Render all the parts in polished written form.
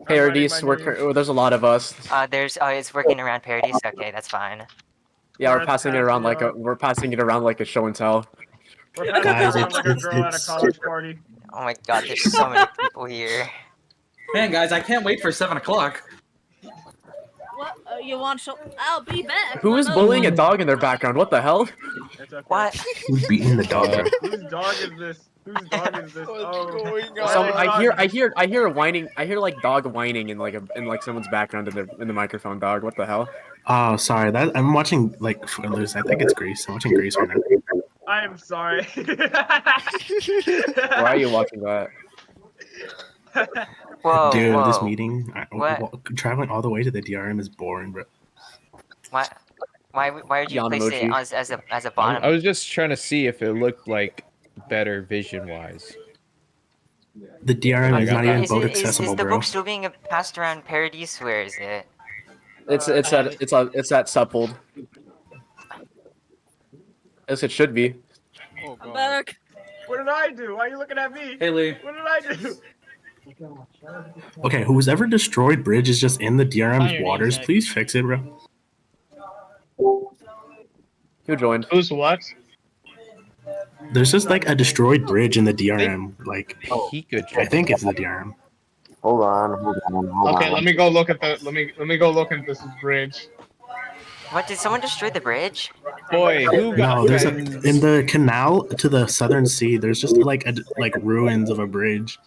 I'm writing Paradis, my name. there's a lot of us. It's working around Paradise. Okay, that's fine. Yeah, We're we're at the passing it around like Pantheon. we're passing it around like a show and tell. We're passing it Guys, around like a girl at a college party. Oh my god, there's so many people here. Man, guys, I can't wait for 7 o'clock. What? You want to? I'll be back. Who is bullying a dog in their background? What the hell? It's okay. What? Who's beating the dog? Whose dog is this? Whose dog is this? What's Oh, going why Some is I dog- hear whining. I hear like dog whining in like someone's background in the microphone. Dog. What the hell? Oh, sorry. That I'm watching like Footloose. I think it's Grease. I'm watching Grease right now. I am sorry. Why are you watching that? Whoa, Dude, whoa. this meeting, What? traveling all the way to the DRM is boring, bro. What? Why would you Yawn place it emoji. as a I bottom? was just trying to see if it looked like better vision-wise. The DRM is not even boat Is accessible, the bro. book still being passed around Paradise? Where is it? It's that suppled. As it should be. Oh I'm god. back. What did I do? Why are you looking at me? Haley. What did I do? Okay, who's ever destroyed bridge is just in the DRM's waters. Please fix it, bro. Who joined? Who's what? There's just like a destroyed bridge in the DRM. Like, He could. I think it's the DRM. Hold on. Okay, let me go look at the let me go look at this bridge. What, did someone destroy the bridge? Boy, who got No, there's friends? in the canal to the southern sea. There's just like ruins of a bridge.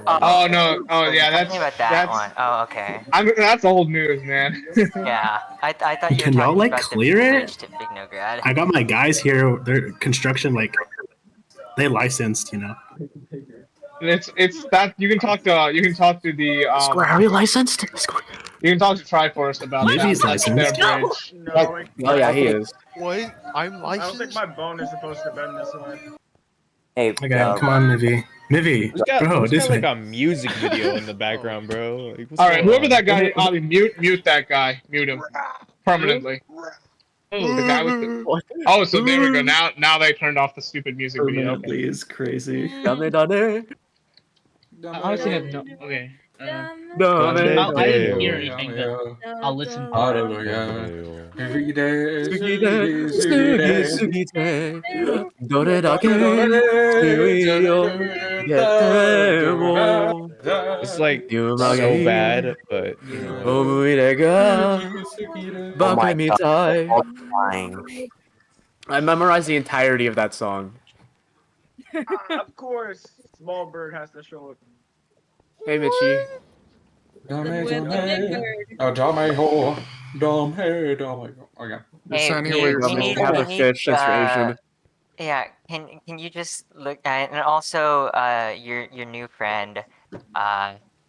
Oh no! Oh yeah, that's Talking about that that's one. Oh, okay. that's old news, man. Yeah, I thought you were Can y'all, talking like, about clear the it? bridge to Big Nograd. I got my guys here. Their construction, like, they licensed, you know. It's that you can talk to the Square, are you licensed? you can talk to Triforce about Maybe that. he's That's their licensed. bridge. No, Oh yeah, he is. What? I'm I don't think licensed? my bone is supposed to bend this way. Hey, Okay, come on, Mivy. Mivy, Who's got, bro, who's this got like way. a music video in the background, bro? Like, what's All right, going whoever on? that guy, Ollie, mute that guy, mute him permanently. The guy with the, oh, so there we go. Now they turned off the stupid music video. Okay. Permanently is crazy. Dame. I honestly have no. Okay. Dame. I didn't hear anything, but I'll listen. Hallelujah. Every day. It's like so bad, but you know, Oh my God. All flying. I memorized the entirety of that song. Of course, small bird has to show it. Hey Mitchie. Hey, Sunny, you, we you need, have you a need, fish. That's for Asian. yeah, can you just look at, and also your new friend,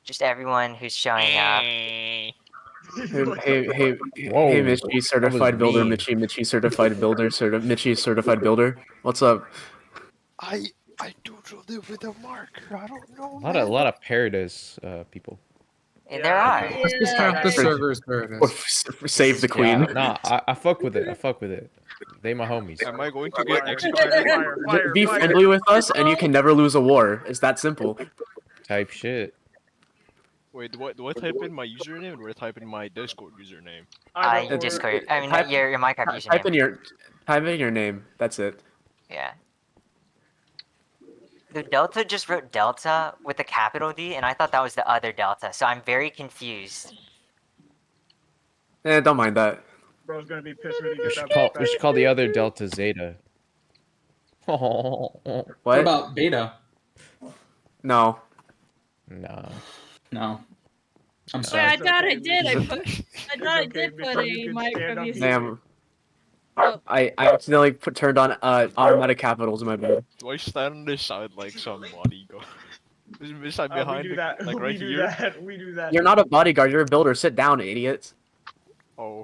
just everyone who's showing up. Hey, Whoa, Mitchie, certified that was builder. mean. Mitchie, certified builder. Mitchie, certified builder. What's up? I don't live with a marker. I don't know. A lot of Paradise people. There are. Let's just count the servers. Save the queen. Yeah, nah, I fuck with it. I fuck with it. They my homies. Am I going to get Fire, executed? fire, Be fire. friendly with us, and you can never lose a war. It's that simple. Type shit. Wait, do I type in my username or do I type in my Discord username? Either or. Discord. I mean, Type- your Minecraft Type username. in your name. That's it. Yeah. The Delta just wrote Delta with a capital D, and I thought that was the other Delta, so I'm very confused. Don't mind that. Bro's gonna be pissed when he We gets should that call book we should call the other Delta Zeta. What What? about Beta? No. Nah. No. I'm Wait, sorry. I thought I did. I thought I okay, did put Victor, a you can mic stand from up. you. Damn. Oh. I accidentally turned on automatic capitals in my bed. Do I stand on this side like some bodyguard? This side We behind do the, that. like we right do here? that. We do that. You're not a bodyguard. You're a builder. Sit down, idiots. Oh.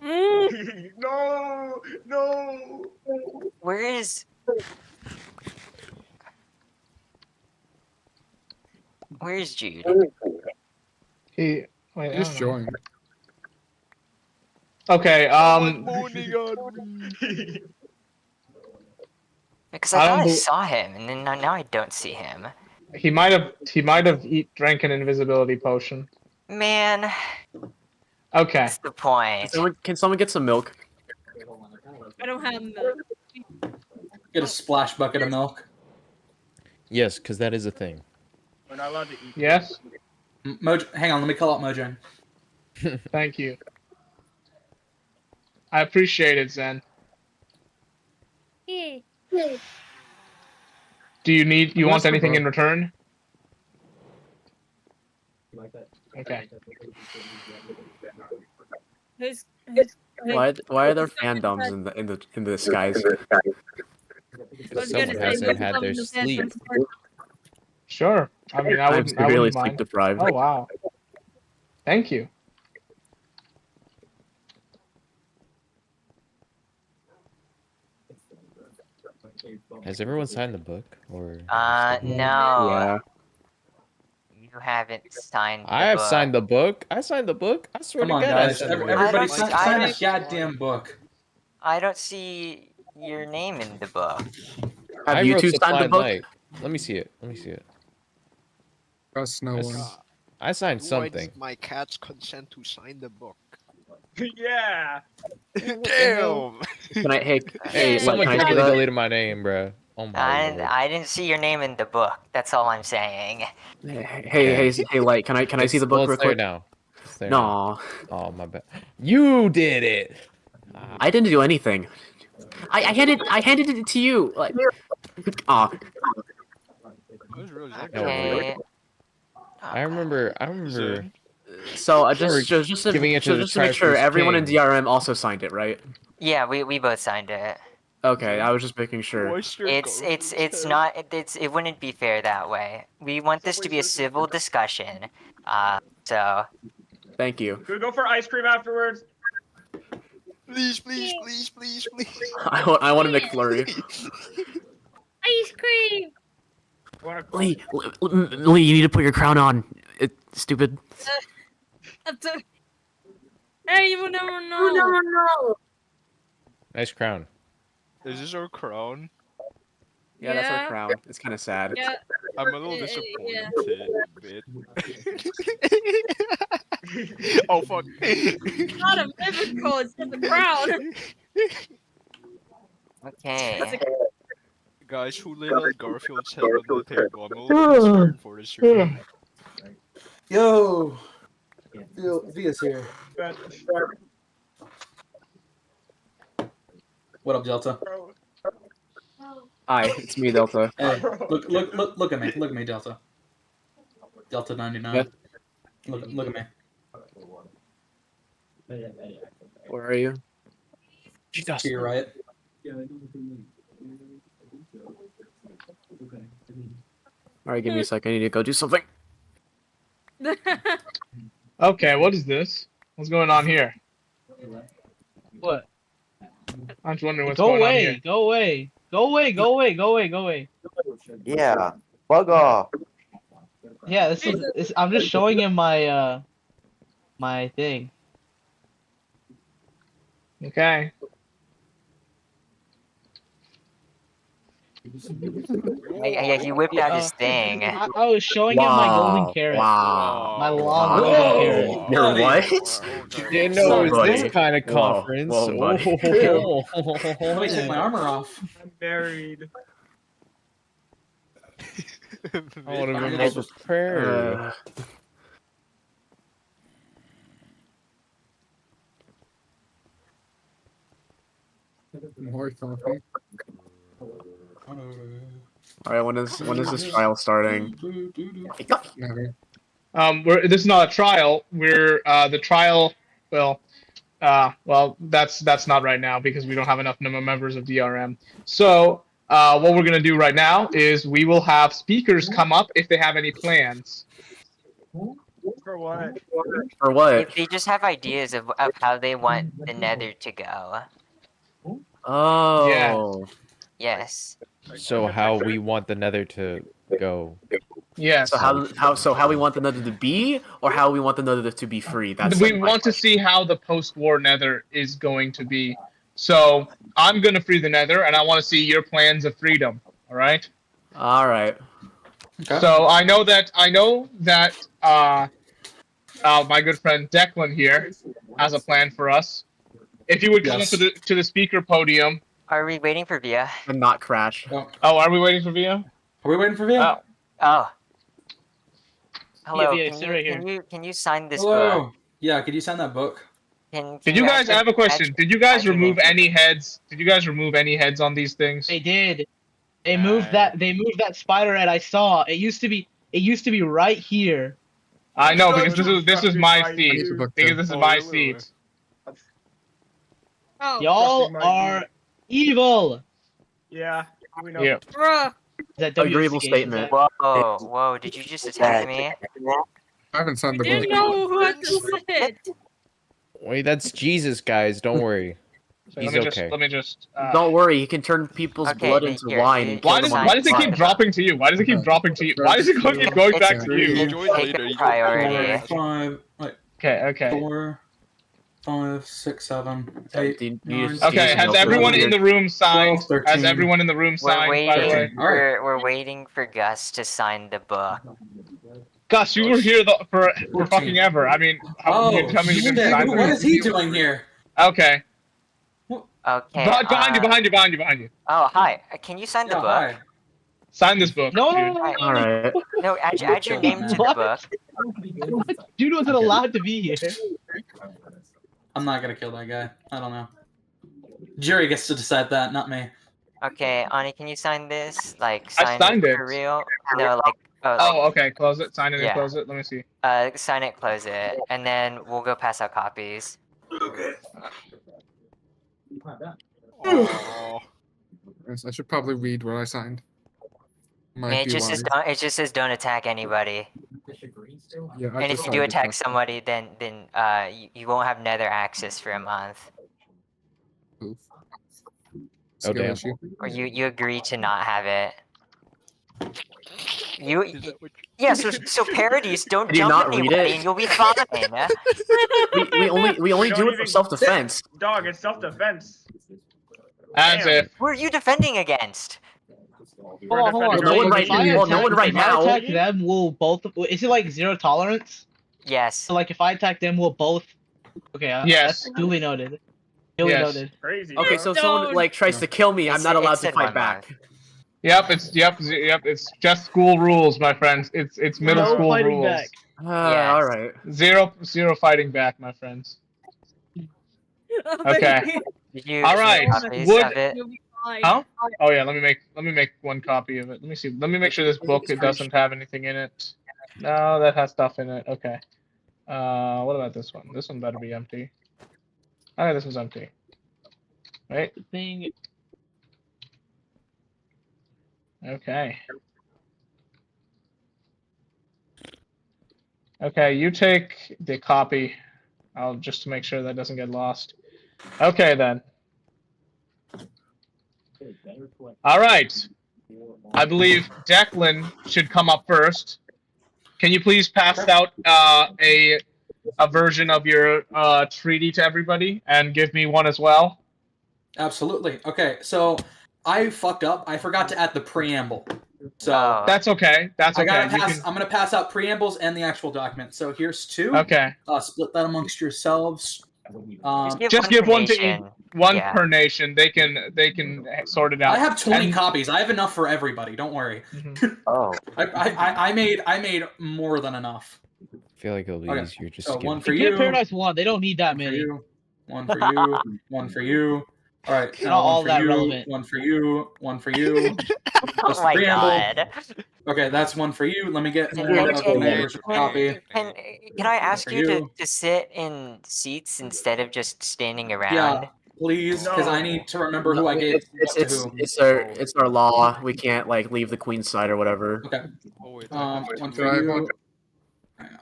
No, no. Where is... Where's Jude? He wait, Just join. Okay. Moaning on me. Because I I don't thought I bel- saw him, and then now I don't see him. He might have drank an invisibility potion. Man, Okay. what's the point? Can someone get some milk? I don't have milk. Get a splash bucket of milk. Yes, because that is a thing. We're not allowed to eat. Yes. Hang on, let me call out Mojang. Thank you. I appreciate it, Zen. Yeah. Do you want anything in return? Okay. Who's Why are there fandoms in the skies? was Someone gonna say, hasn't who's had their the sleep. phantom? Sure. I mean, I I'm wouldn't severely sleep mind. deprived. Oh wow. Thank you. Has everyone signed the book? Or No. Yeah. You haven't signed the I have book. signed the book. I signed the book. I swear Come to on, God, guys. I signed the book. Everybody don't- sign I the goddamn book. I don't see your name in the book. Have I you wrote two signed the Supply book? Light. Let me see it. Let me see it. Trust no one. I signed Who something. needs my cat's consent to sign the book? Yeah. Damn! Can I? Hey, Hey, hey, someone can I see quickly that? deleted my name, bruh. Oh my lord. I didn't see your name in the book. That's all I'm saying. Hey, Light. Can I see the book Well, real it's there quick? now. It's there now. No, Oh my bad. You did it. I didn't do anything. I handed it to you. Like, aw. That was really Okay. I remember. Zen? So I Sure, just giving it to the to make sure Triforce everyone in King. DRM also signed it, right? Yeah, we both signed it. Okay, I was just making sure. It's not it wouldn't be fair that way. We want this to be a civil discussion. So Thank you. Can we go for ice cream afterwards? Please, please, please, please, please. I want a McFlurry. Ice cream. Lee, you need to put your crown on. Stupid. Hey, you will never know. Nice crown. Is this our crown? Yeah, that's our crown. It's kind of sad. Yeah. I'm a little disappointed, a bit. Oh fuck! It's not a miracle. It's just a crown. okay. Guys, who laid out Garfield's head on the table? I'm a little concerned for this room. Yo, Via's here. What up, Delta? Hi, it's me, Delta. Hey, look at me. Look at me, Delta. Delta 99. Yeah. Look at me. Where are you? To your right. All right, give me a sec. I need to go do something. Okay, what is this? What's going on here? What? I'm just wondering what's Go going on away! here. Go away! Go away! Go away! Go away! Go away! Yeah, bug off. Yeah, this is. I'm just showing him my my thing. Okay. Yeah, he whipped out his thing. I was showing him my golden carrot. Wow. My long Wow. golden carrot. Your what? Didn't know it was buddy. this kind of conference. Whoa, buddy. Let me take my armor off. I'm married. I would have been more prepared. More coffee. All right, when is this trial starting? Never. This is not a trial. We're the trial. Well, that's not right now because we don't have enough members of DRM. So what we're gonna do right now is we will have speakers come up if they have any plans. For what? For what? They just have ideas of how they want the Nether to go. Oh. Yes. So how we want the Nether to go? Yes. So how we want the Nether to be, or how we want the Nether to be free? That's We my want to see how the post-war Nether is going to be. So I'm gonna free the Nether, and I want to see your plans of freedom. All right. All right. Okay. So I know that my good friend Declan here has a plan for us. If you would come up to the speaker podium. Are we waiting for Via? And not crash. Oh, are we waiting for Via? Are we waiting for Via? Oh. Hello. Yeah, can sit you right here. can you sign this Hello. book? Yeah, could you sign that book? Did you guys? I have a question. Did you guys remove name any heads? Did you guys remove any heads on these things? They did. They moved that. They moved that spider head I saw. It used to be. It used to be right here. I know because this is my seat. the book Because too. this is my seat. Oh. Y'all are evil. Yeah, we know. Yeah. Bruh. Is that Agreeable instigation? statement. Whoa, whoa! Did you just attack me? I haven't signed the Didn't book. know who had to sit. Wait, that's Jesus, guys. Don't worry. So He's okay. Let me just. Don't worry, he can turn people's Okay, blood then into here, wine. you- And kill Why them does on why does it the keep spot. dropping to you? Why does it keep dropping to you? Why does it keep going back to you? Enjoy Take later. a You priority. 5, like Okay. 4, 5, 6, 7, 8, Do you 9, just- Okay. Jesus, Has no, everyone in the room signed? 12, 13. Has everyone in the room We're signed? By the way, waiting. All right. We're waiting for Gus to sign the book. Gus, you were here for fucking ever. I mean, how can you tell me you didn't sign what this? is he doing here? Okay. Okay. Behind you. Oh, hi. Can you sign the Yeah, book? hi. Sign this book. No, dude. All right. No, add your name to the What? book. Dude wasn't allowed to be here. I'm not gonna kill that guy. I don't know. Jury gets to decide that, not me. Okay, Ani, can you sign this? Like, I sign signed it. for real? No, like, Oh, okay. Close it. Sign it Yeah. and close it. Let me see. sign it, close it, and then we'll go pass out copies. Aw. Yes, I should probably read what I signed. Might And it be just says wise. it just says don't attack anybody. Yeah, I And if just you do signed it, attack but- somebody, then you won't have Nether access for a month, Oof. Oh, Skill damn. issue. or you agree to not have it. You Is that what yeah. So parodies don't Did you jump not read anybody, it? and you'll be fine. We only Don't do it for even- self-defense. Dog, it's self-defense. As Damn. if. Who are you defending against? Hold on, hold on. Well, no one right- well, no one right If I now. attack them, we'll both. Is it like zero tolerance? Yes. So like, if I attack them, we'll both. Okay. Yes. That's duly noted. Duly Yes. noted. Crazy. Okay, bro. so if someone Don't. like tries to kill me, I'm It's- not allowed it to said fight 1 back. month. Yep. It's just school rules, my friends. It's middle No school fighting rules. back. Yes. All right. Zero fighting back, my friends. Okay. Did you All make right. copies Would- of it? You'll be fine. Huh? Oh yeah. Let me make one copy of it. Let me see. Let me make sure this book it doesn't have anything in it. No, that has stuff in it. Okay. What about this one? This one better be empty. Okay, this one's empty. Right. Thing. Okay. Okay, you take the copy. I'll just to make sure that doesn't get lost. Okay then. All right. I believe Declan should come up first. Can you please pass out a version of your treaty to everybody and give me one as well? Absolutely. Okay, so I fucked up. I forgot to add the preamble. So Oh. That's okay. That's I okay. gotta You pass. can- I'm gonna pass out preambles and the actual document. So here's 2. Okay. Split that amongst yourselves. Just give one to each. nation. One Yeah. per nation. They can sort it out. I have 20 And- copies. I have enough for everybody. Don't worry. Oh. I made more than enough. I feel like it'll be Okay, easier just so to one give for Get you. Paradise 1. They don't need that One for many. you. One for you. One for you. All right. Not one all for that you, relevant. One for you. One for you. Oh Just my preamble. god. Okay, that's one for you. Let me get And- more and- of the and- neighbor's copy. Can I ask for you you. to sit in seats instead of just standing around? Yeah, please, because I No. need to remember who I gave It's what to who. it's our law. We can't like leave the queen's side or whatever. Okay. Oh wait, I have One two. for you. one.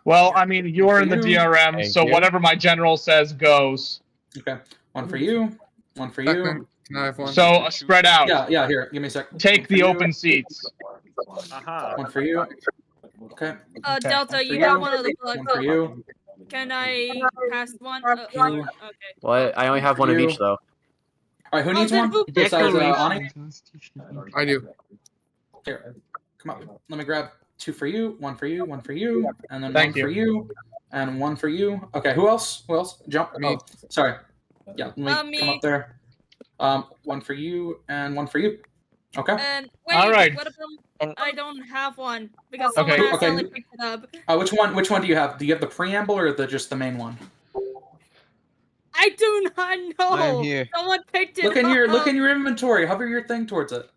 Well, I mean, you're in the For you. DRM, Thank so you. whatever my general says goes. Okay. One for you. One for Declan, you. can I have one? So spread out. Yeah, here. Give me a sec. Take One for the you. open seats. Aha. One for you. Okay. Okay. Delta, One for you got you. one of the books. One for you. Can I pass one? You. Okay. What? I only have one of You. each though. All right, who Oh, needs then one? who- Besides Ani? I do. Here. Come on. Let me grab 2 for you, 1 for you, 1 for you, and then Thank 1 for you, and 1 for you. Okay, who else? Who else? Jump. Me. Oh, sorry. Yeah, let me come Me. up there. 1 for you and 1 for you. Okay. And wait, All right. what about? And I don't have one because Okay. someone Okay. accidentally picked it up. Which one? Which one do you have? Do you have the preamble or just the main one? I do not know. I am here. Someone picked it Look in your up. inventory. Hover your thing towards it.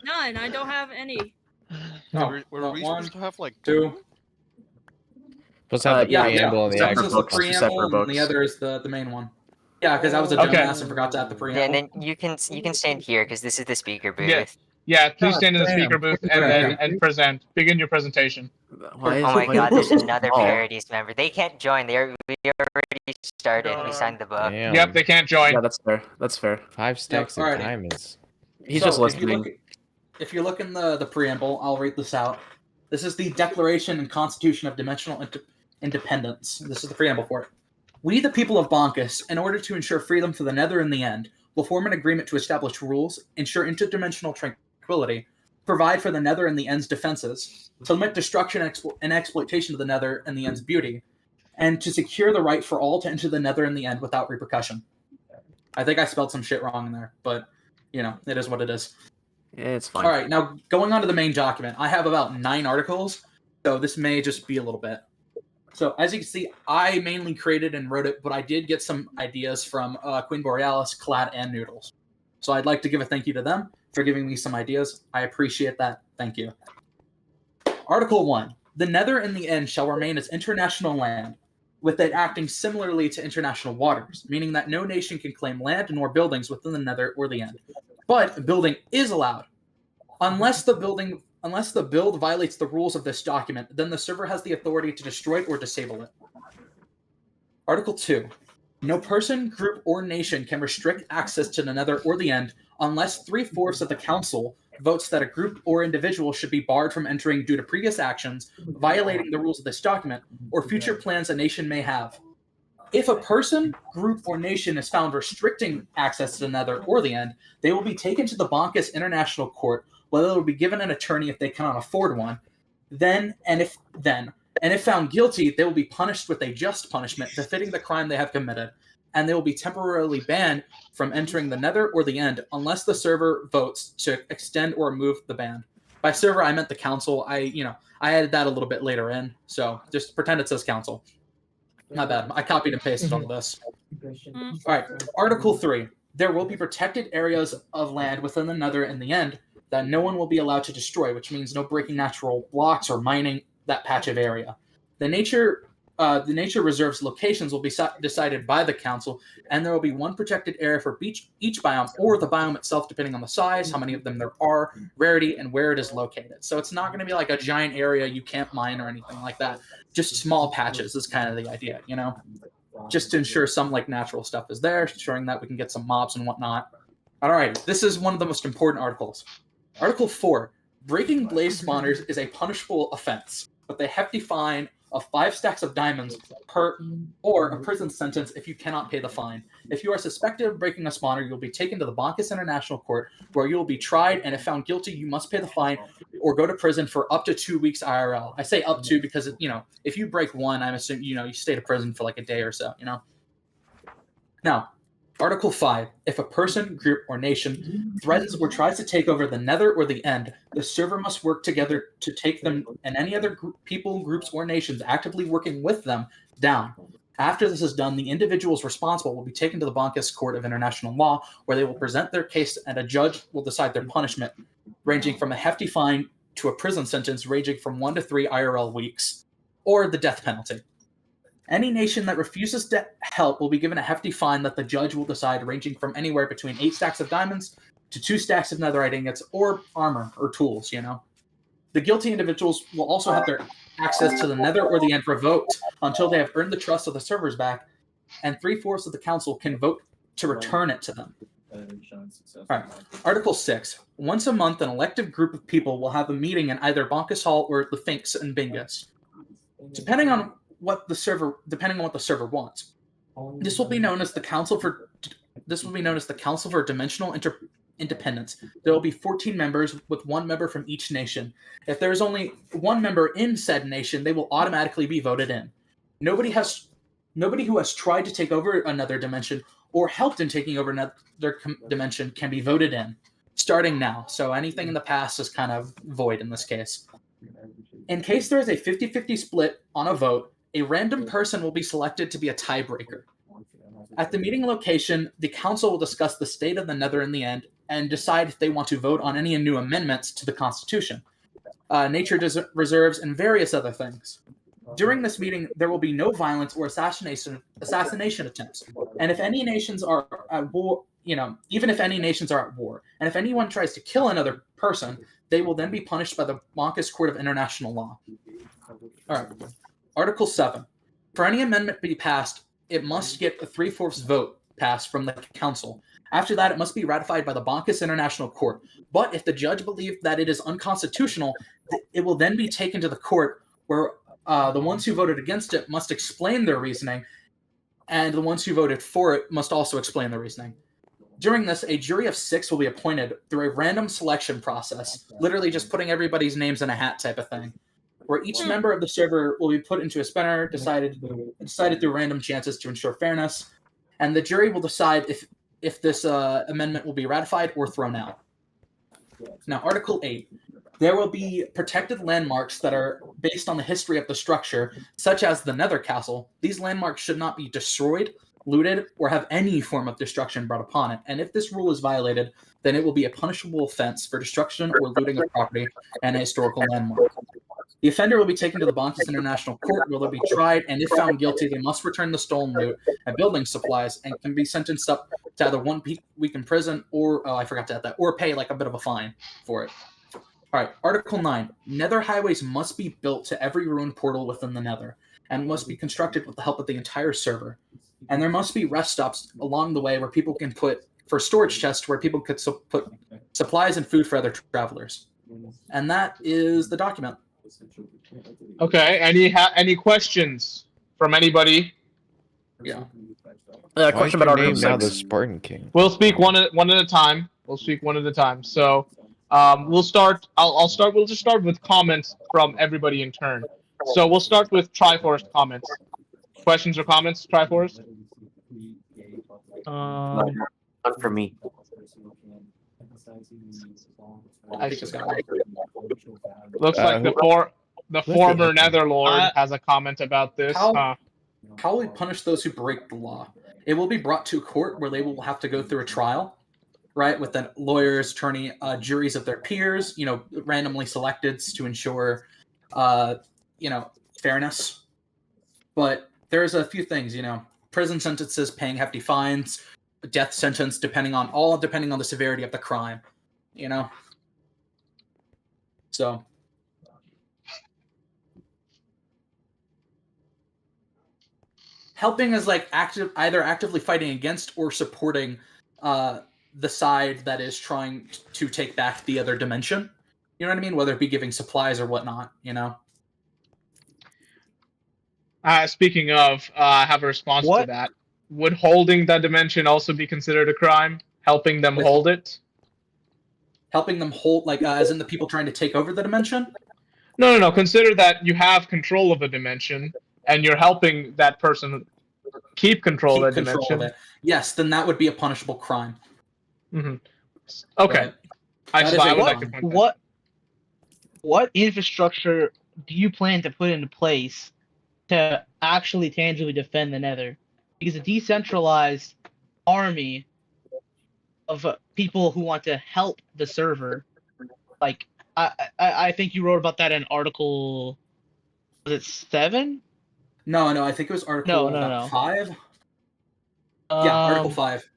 None. I don't have any. Oh, Were we supposed to have like 2. Supposed to have the Yeah, preamble and the This separate is actual. the books, two preamble, separate and books. the other is the main one. Yeah, because I was a Okay. dumbass and forgot to add the Yeah, and preamble. then you can stand here because this is the speaker booth. Yeah. Yeah, please God stand in the damn. speaker booth and present. Begin your presentation. Why is Oh my why god, is there's it another small? Parodies member. They can't join. We already started. We signed the book. Damn. Yep, they can't join. Yeah, that's fair. That's fair. 5 stacks of alrighty. diamonds. He's So, just listening. If you look in the preamble, I'll read this out. This is the Declaration and Constitution of Dimensional Independence. This is the preamble for it. We, the people of Bonkus, in order to ensure freedom for the Nether in the end, will form an agreement to establish rules, ensure interdimensional tranquility, provide for the Nether and the End's defenses, to limit destruction and exploitation of the Nether and the End's beauty, and to secure the right for all to enter the Nether and the End without repercussion. I think I spelled some shit wrong in there, but, you know, it is what it is. Yeah, it's fine. All right, now going on to the main document. I have about 9 articles, so this may just be a little bit. So as you can see, I mainly created and wrote it, but I did get some ideas from Queen Borealis, Clad, and Noodles. So I'd like to give a thank you to them for giving me some ideas. I appreciate that. Thank you. Article 1. The Nether and the End shall remain as international land, with it acting similarly to international waters, meaning that no nation can claim land nor buildings within the Nether or the End. But building is allowed. Unless the build violates the rules of this document, then the server has the authority to destroy it or disable it. Article 2. No person, group, or nation can restrict access to the Nether or the End unless 3/4 of the council votes that a group or individual should be barred from entering due to previous actions, violating the rules of this document, or future plans a nation may have. If a person, group, or nation is found restricting access to the Nether or the End, they will be taken to the Bonkus International Court, where they will be given an attorney if they cannot afford one. And if found guilty, they will be punished with a just punishment befitting the crime they have committed, and they will be temporarily banned from entering the Nether or the End unless the server votes to extend or remove the ban. By server, I meant the council. I added that a little bit later in, so just pretend it says council. Not bad. I copied and pasted on this. All right. Article 3. There will be protected areas of land within the Nether and the End that no one will be allowed to destroy, which means no breaking natural blocks or mining that patch of area. The nature reserve's locations will be decided by the council, and there will be one protected area for each biome, or the biome itself, depending on the size, how many of them there are, rarity, and where it is located. So it's not going to be like a giant area you can't mine or anything like that. Just small patches is kind of the idea, you know? Just to ensure some like natural stuff is there, ensuring that we can get some mobs and whatnot. Alright, this is one of the most important articles. Article 4. Breaking blaze spawners is a punishable offense, with a hefty fine of 5 stacks of diamonds or a prison sentence if you cannot pay the fine. If you are suspected of breaking a spawner, you'll be taken to the Bonkus International Court, where you will be tried, and if found guilty, you must pay the fine or go to prison for up to 2 weeks IRL. I say up to because, if you break one, I'm assuming, you stay to prison for like a day or so, Now, Article 5. If a person, group, or nation threatens or tries to take over the Nether or the End, the server must work together to take them and any other people, groups, or nations actively working with them down. After this is done, the individuals responsible will be taken to the Bonkus Court of International Law, where they will present their case and a judge will decide their punishment, ranging from a hefty fine to a prison sentence ranging from 1 to 3 IRL weeks, or the death penalty. Any nation that refuses to help will be given a hefty fine that the judge will decide, ranging from anywhere between 8 stacks of diamonds to 2 stacks of netherite ingots or armor or tools, The guilty individuals will also have their access to the Nether or the End revoked until they have earned the trust of the servers back, and 3/4 of the council can vote to return it to them. All right. Article 6. Once a month, an elective group of people will have a meeting in either Bonkus Hall or the Finks and Bingus, depending on what the server wants. This will be known as the Council for Dimensional independence. There will be 14 members with 1 member from each nation. If there is only 1 member in said nation, they will automatically be voted in. Nobody who has tried to take over another dimension or helped in taking over another dimension can be voted in, starting now. So anything in the past is kind of void in this case. In case there is a 50-50 split on a vote, a random person will be selected to be a tiebreaker. At the meeting location, the council will discuss the state of the Nether in the end and decide if they want to vote on any new amendments to the Constitution, nature reserves, and various other things. During this meeting, there will be no violence or assassination attempts. And if any nations are at war, even if any nations are at war, and if anyone tries to kill another person, they will then be punished by the Monkus Court of International Law. All right. Article 7. For any amendment to be passed, it must get a 3/4 vote passed from the council. After that, it must be ratified by the Monkus International Court. But if the judge believes that it is unconstitutional, it will then be taken to the court where the ones who voted against it must explain their reasoning, and the ones who voted for it must also explain their reasoning. During this, a jury of 6 will be appointed through a random selection process, literally just putting everybody's names in a hat type of thing, where each member of the server will be put into a spinner, decided through random chances to ensure fairness, and the jury will decide if this amendment will be ratified or thrown out. Now, Article 8. There will be protected landmarks that are based on the history of the structure, such as the Nether Castle. These landmarks should not be destroyed, looted, or have any form of destruction brought upon it. And if this rule is violated, then it will be a punishable offense for destruction or looting of property and a historical landmark. The offender will be taken to the Monkus International Court, where they'll be tried, and if found guilty, they must return the stolen loot and building supplies, and can be sentenced up to either 1 week in prison or or pay like a bit of a fine for it. All right, Article 9. Nether highways must be built to every ruined portal within the Nether, and must be constructed with the help of the entire server. And there must be rest stops along the way where people can for storage chests where people could put supplies and food for other travelers. And that is the document. Okay. Any questions from anybody? Yeah. Question about Article 6. Now the Spartan King. We'll speak one at a time. So, we'll start. I'll start. We'll just start with comments from everybody in turn. So we'll start with Triforest comments. Questions or comments, Triforest? Not for me. I just got one. Looks like the former Netherlord has a comment about this. How will we punish those who break the law? It will be brought to court where they will have to go through a trial, right, with the lawyers, attorney, juries of their peers, randomly selected to ensure, fairness. But there's a few things, prison sentences, paying hefty fines, death sentence, depending on the severity of the crime, So. Helping is like either actively fighting against or supporting the side that is trying to take back the other dimension. You know what I mean? Whether it be giving supplies or whatnot, Speaking of, I have a response to that. Would holding that dimension also be considered a crime? Helping them hold it? Helping them hold, as in the people trying to take over the dimension? No. Consider that you have control of a dimension, and you're helping that person keep control of that dimension. Yes, then that would be a punishable crime. Mm-hmm. Okay. What infrastructure do you plan to put into place to actually tangibly defend the Nether? Because a decentralized army of people who want to help the server, I think you wrote about that in Article, was it 7? No, I think it was Article 5. Article 5.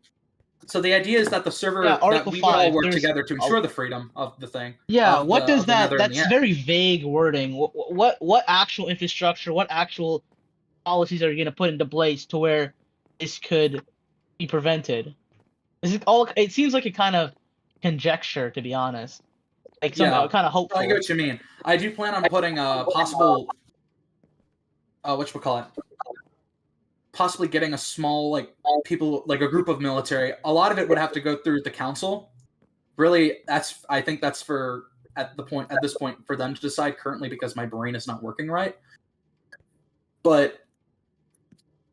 So the idea is that the server that we all work together to ensure the freedom of the thing. Yeah, what does that? That's very vague wording. What actual infrastructure? What actual policies are you going to put into place to where this could be prevented? Is it all? It seems like a kind of conjecture, to be honest. Kind of hopeful. I get what you mean. I do plan on putting a possible. Possibly getting a small, people, a group of military. A lot of it would have to go through the council, really, I think that's for at this point for them to decide currently because my brain is not working right. But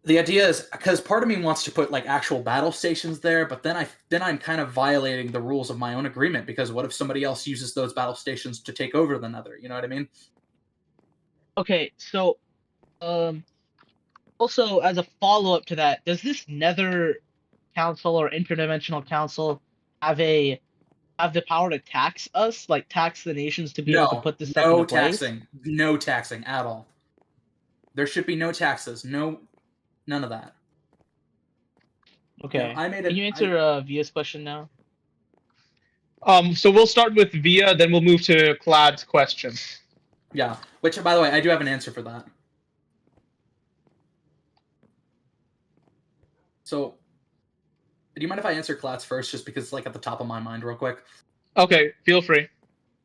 the idea is because part of me wants to put like actual battle stations there, but then I'm kind of violating the rules of my own agreement because what if somebody else uses those battle stations to take over the Nether? You know what I mean? Okay, so also as a follow-up to that, does this Nether Council or Interdimensional Council have the power to tax us, like tax the nations to be able to put this stuff into place? No taxing at all. There should be no taxes, none of that. Okay. I made Can you answer Via's question now? So we'll start with Via, then we'll move to Clad's question. Yeah, which, by the way, I do have an answer for that. So, do you mind if I answer Clad's first, just because it's like at the top of my mind real quick? Okay, feel free.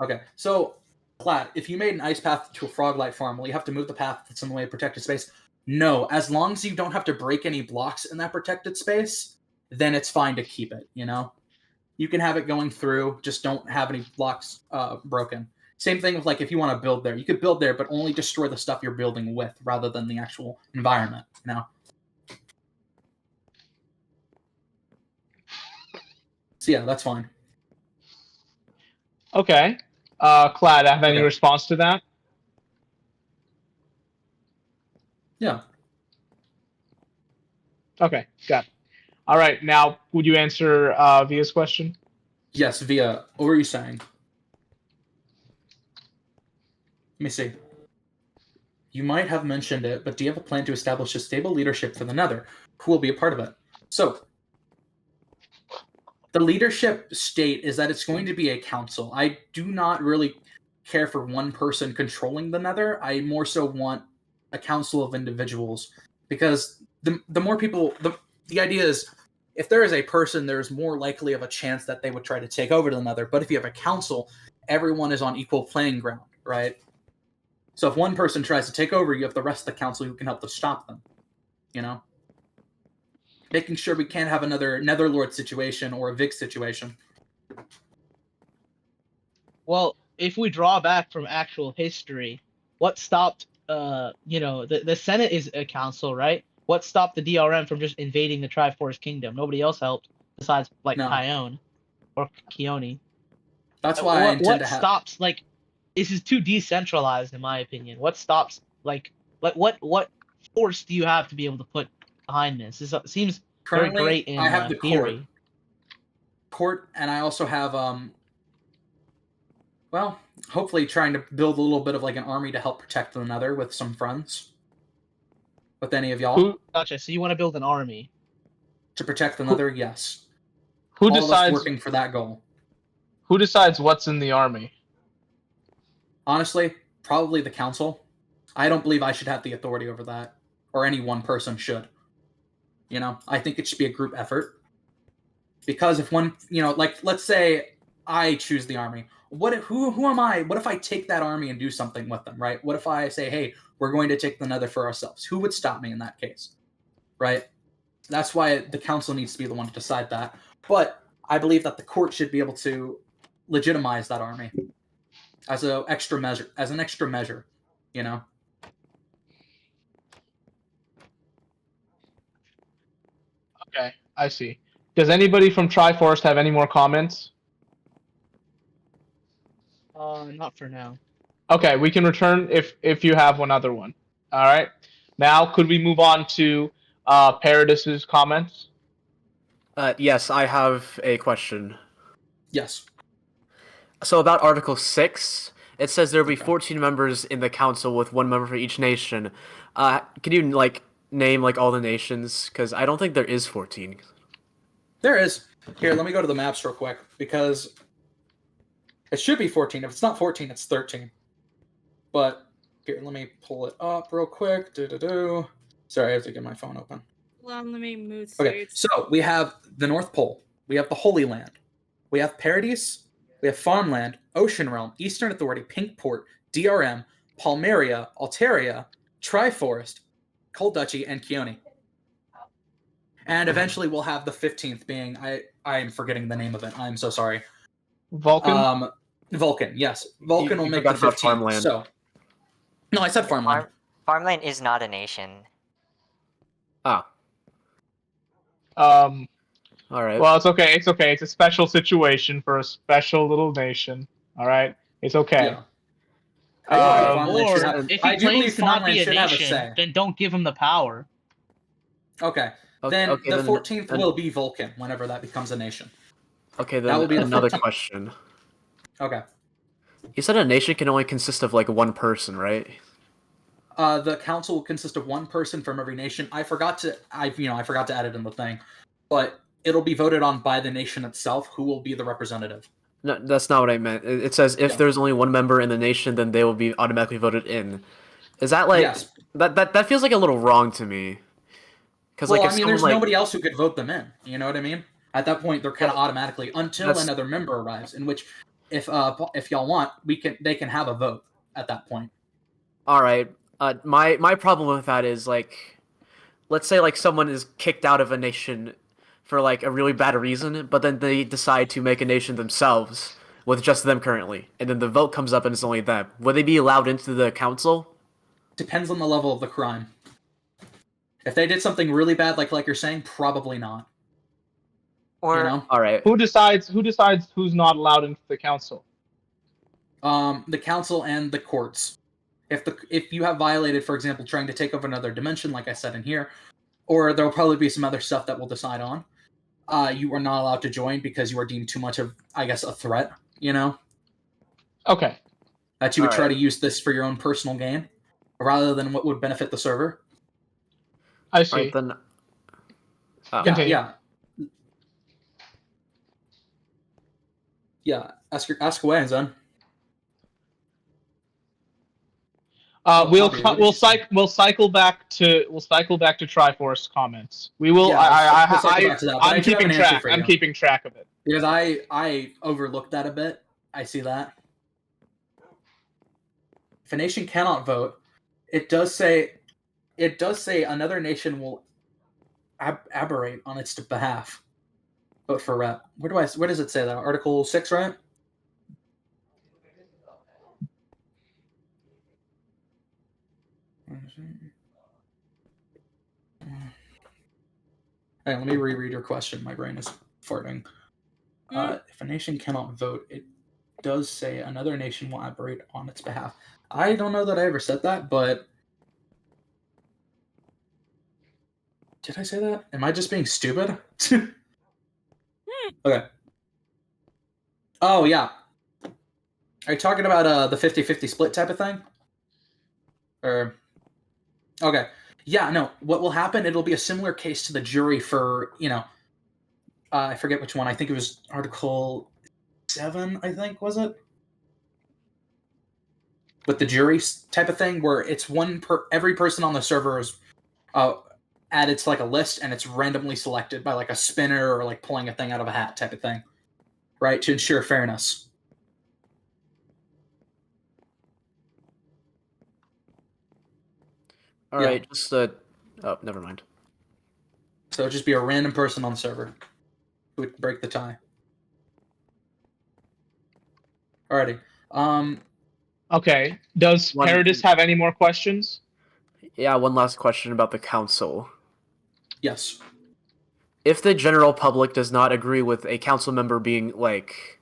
Okay, so, Clad, if you made an ice path to a Froglight farm, will you have to move the path that's in the way of protected space? No, as long as you don't have to break any blocks in that protected space, then it's fine to keep it, you know? You can have it going through, just don't have any blocks broken. Same thing with like if you want to build there. You could build there, but only destroy the stuff you're building with rather than the actual environment, you know? So yeah, that's fine. Okay. Clad, have any response to that? Yeah. Okay, got it. All right, now would you answer Via's question? Yes, Via. What were you saying? Let me see. You might have mentioned it, but do you have a plan to establish a stable leadership for the Nether? Who will be a part of it? So, the leadership state is that it's going to be a council. I do not really care for one person controlling the Nether. I more so want a council of individuals because the more people, the idea is if there is a person, there's more likely of a chance that they would try to take over the Nether. But if you have a council, everyone is on equal playing ground, right? So if one person tries to take over, you have the rest of the council who can help to stop them, you know? Making sure we can't have another Netherlord situation or a Vix situation. Well, if we draw back from actual history, what stopped, the Senate is a council, right? What stopped the DRM from just invading the Triforce Kingdom? Nobody else helped besides, like, Tyone or Keone. That's why I intend to have... stops, like, this is too decentralized, in my opinion. What stops, what force do you have to be able to put behind this? This seems Currently, very great in I have the theory. court, and I also have, well, hopefully trying to build a little bit of like an army to help protect the Nether with some friends. With any of y'all. Gotcha, so you want to build an army. To protect the Nether, yes. Who All decides of us working for that goal? Who decides what's in the army? Honestly, probably the council. I don't believe I should have the authority over that. Or any one person should. You know, I think it should be a group effort. Because if one, like, let's say I choose the army. Who am I? What if I take that army and do something with them, right? What if I say, hey, we're going to take the Nether for ourselves? Who would stop me in that case? Right? That's why the council needs to be the one to decide that. But I believe that the court should be able to legitimize that army as an extra measure, you know? Okay, I see. Does anybody from Triforce have any more comments? Not for now. Okay, we can return if you have one other one. All right. Now, could we move on to Paradis's comments? Yes, I have a question. Yes. So about Article 6, it says there will be 14 members in the council with one member for each nation. Can you, like, name, like, all the nations? Because I don't think there is 14. There is. Here, let me go to the maps real quick, because it should be 14. If it's not 14, it's 13. But, here, let me pull it up real quick. Sorry, I have to get my phone open. Hold on, let me move seats. Okay, so we have the North Pole. We have the Holy Land. We have Paradise. We have Farmland, Ocean Realm, Eastern Authority, Pinkport, DRM, Palmeria, Altaria, Triforest, Cold Duchy, and Keone. And eventually we'll have the 15th being, I am forgetting the name of it. I'm so sorry. Vulcan. Vulcan. Yes, Vulcan will You make the forgot about 15. farmland. So, no, I said farmland. Farmland is not a nation. Ah, Um. all right. Well, it's okay. It's okay. It's a special situation for a special little nation. All right. It's okay. Yeah. I do believe Um, farmland should Or have. if I he do believe claims to not be farmland a should have a nation, say. then don't give him the power. Okay. Then Okay, the then- 14th then- will be Vulcan whenever that becomes a nation. Okay, That then will be the another 14th. question. Okay. You said a nation can only consist of like one person, right? The council will consist of one person from every nation. I forgot to add it in the thing, but it'll be voted on by the nation itself who will be the representative. No, that's not what I meant. It says if Yeah. there's only one member in the nation, then they will be automatically voted in. Is that like Yes. that feels like a little wrong to me? Because Well, like if I mean, someone there's like nobody else who could vote them in. You know what I mean? At that point, they're kind of automatically until that's- another member arrives. In which, if y'all want, they can have a vote at that point. all right, my problem with that is like, let's say like someone is kicked out of a nation for like a really bad reason, but then they decide to make a nation themselves with just them currently, and then the vote comes up and it's only them. Would they be allowed into the council? Depends on the level of the crime. If they did something really bad, like you're saying, probably not. Or You know? All right. who decides who's not allowed into the council? The council and the courts. If you have violated, for example, trying to take over another dimension, like I said in here, or there'll probably be some other stuff that we'll decide on, you are not allowed to join because you are deemed too much of, I guess, a threat. You know, Okay. that you would All try right. to use this for your own personal gain, rather than what would benefit the server. I All see. right then. Oh. Continue. Yeah. Ask away, Zen. We'll Bobby, what did you say? cycle back to Triforce comments. We will. Yeah, we'll cycle back to that, but I I'm do have keeping an answer track. for I'm you. keeping track of it. Because I overlooked that a bit. I see that. If a nation cannot vote, it does say another nation will aberrate on its behalf. Vote for rep. Where does it say that? Article 6, right? Hey, let me reread your question. My brain is farting. If a nation cannot vote, it does say another nation will operate on its behalf. I don't know that I ever said that, but did I say that? Am I just being stupid? Okay. Oh, yeah. Are you talking about the 50-50 split type of thing? Or okay. Yeah, no. What will happen, it'll be a similar case to the jury for, I forget which one. I think it was Article 7, I think, was it? With the jury type of thing, where it's every person on the server is added to like a list, and it's randomly selected by like a spinner or like pulling a thing out of a hat type of thing, right? To ensure fairness. All Yeah. right. Just oh, never mind. So it'd just be a random person on the server who would break the tie. Alrighty. Okay. Does Paradis have any more questions? Yeah. One last question about the council. Yes. If the general public does not agree with a council member being like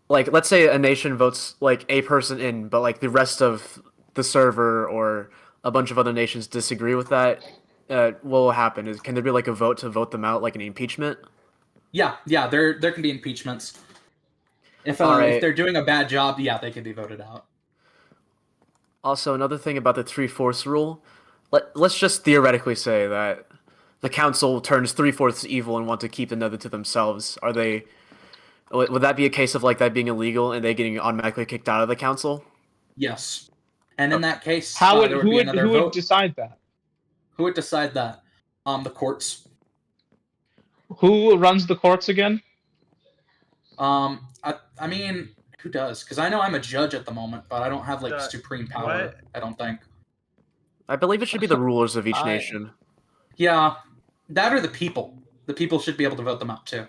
let's say a nation votes like a person in, but like the rest of the server or a bunch of other nations disagree with that, what will happen? Can there be like a vote to vote them out, like an impeachment? Yeah. There can be impeachments. If they're doing a bad job, yeah, they can be voted out. Also, another thing about the 3/4 rule, let's just theoretically say that the council turns 3/4 evil and want to keep the Nether to themselves. Would that be a case of like that being illegal and they getting automatically kicked out of the council? Yes. And in that case, Who would decide that? Who would decide that? The courts. Who runs the courts again? I mean, who does? Because I know I'm a judge at the moment, but I don't have like supreme power. What? I don't think. I believe it should be the rulers of each nation. Yeah, that or the people. The people should be able to vote them out too.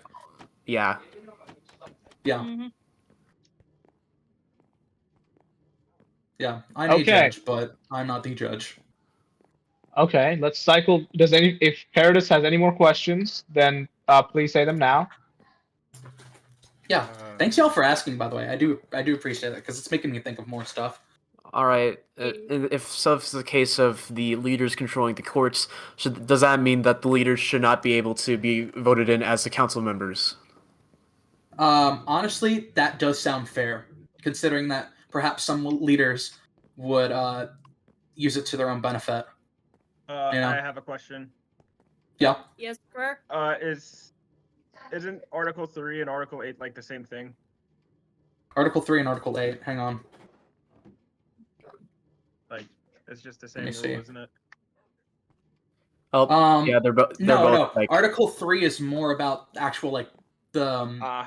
Yeah. Yeah. Mhm. Yeah, I'm a Okay. judge, but I'm not the judge. Okay, let's cycle. If Paradis has any more questions, then please say them now. Yeah. Thanks y'all for asking, by the way. I do appreciate that because it's making me think of more stuff. All right. If so, if it's the case of the leaders controlling the courts, does that mean that the leaders should not be able to be voted in as the council members? Honestly, that does sound fair, considering that perhaps some leaders would use it to their own benefit. You know? I have a question. Yeah. Yes, sir. Isn't Article 3 and Article 8 like the same thing? Article 3 and Article 8. Hang on. Like, it's just the Let same me rule, see. isn't it? Oh, yeah, they're both. No. Like... Article 3 is more about actual like the.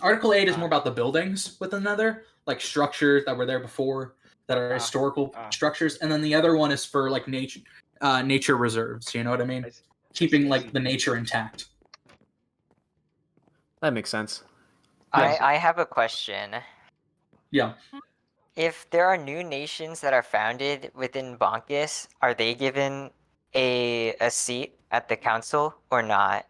Article 8 is more about the buildings with another, like structures that were there before that are historical structures, and then the other one is for like nature reserves. You know what I mean? Keeping like the nature intact. That makes sense. I have a question. Yeah. If there are new nations that are founded within Bonkis, are they given a seat at the council or not?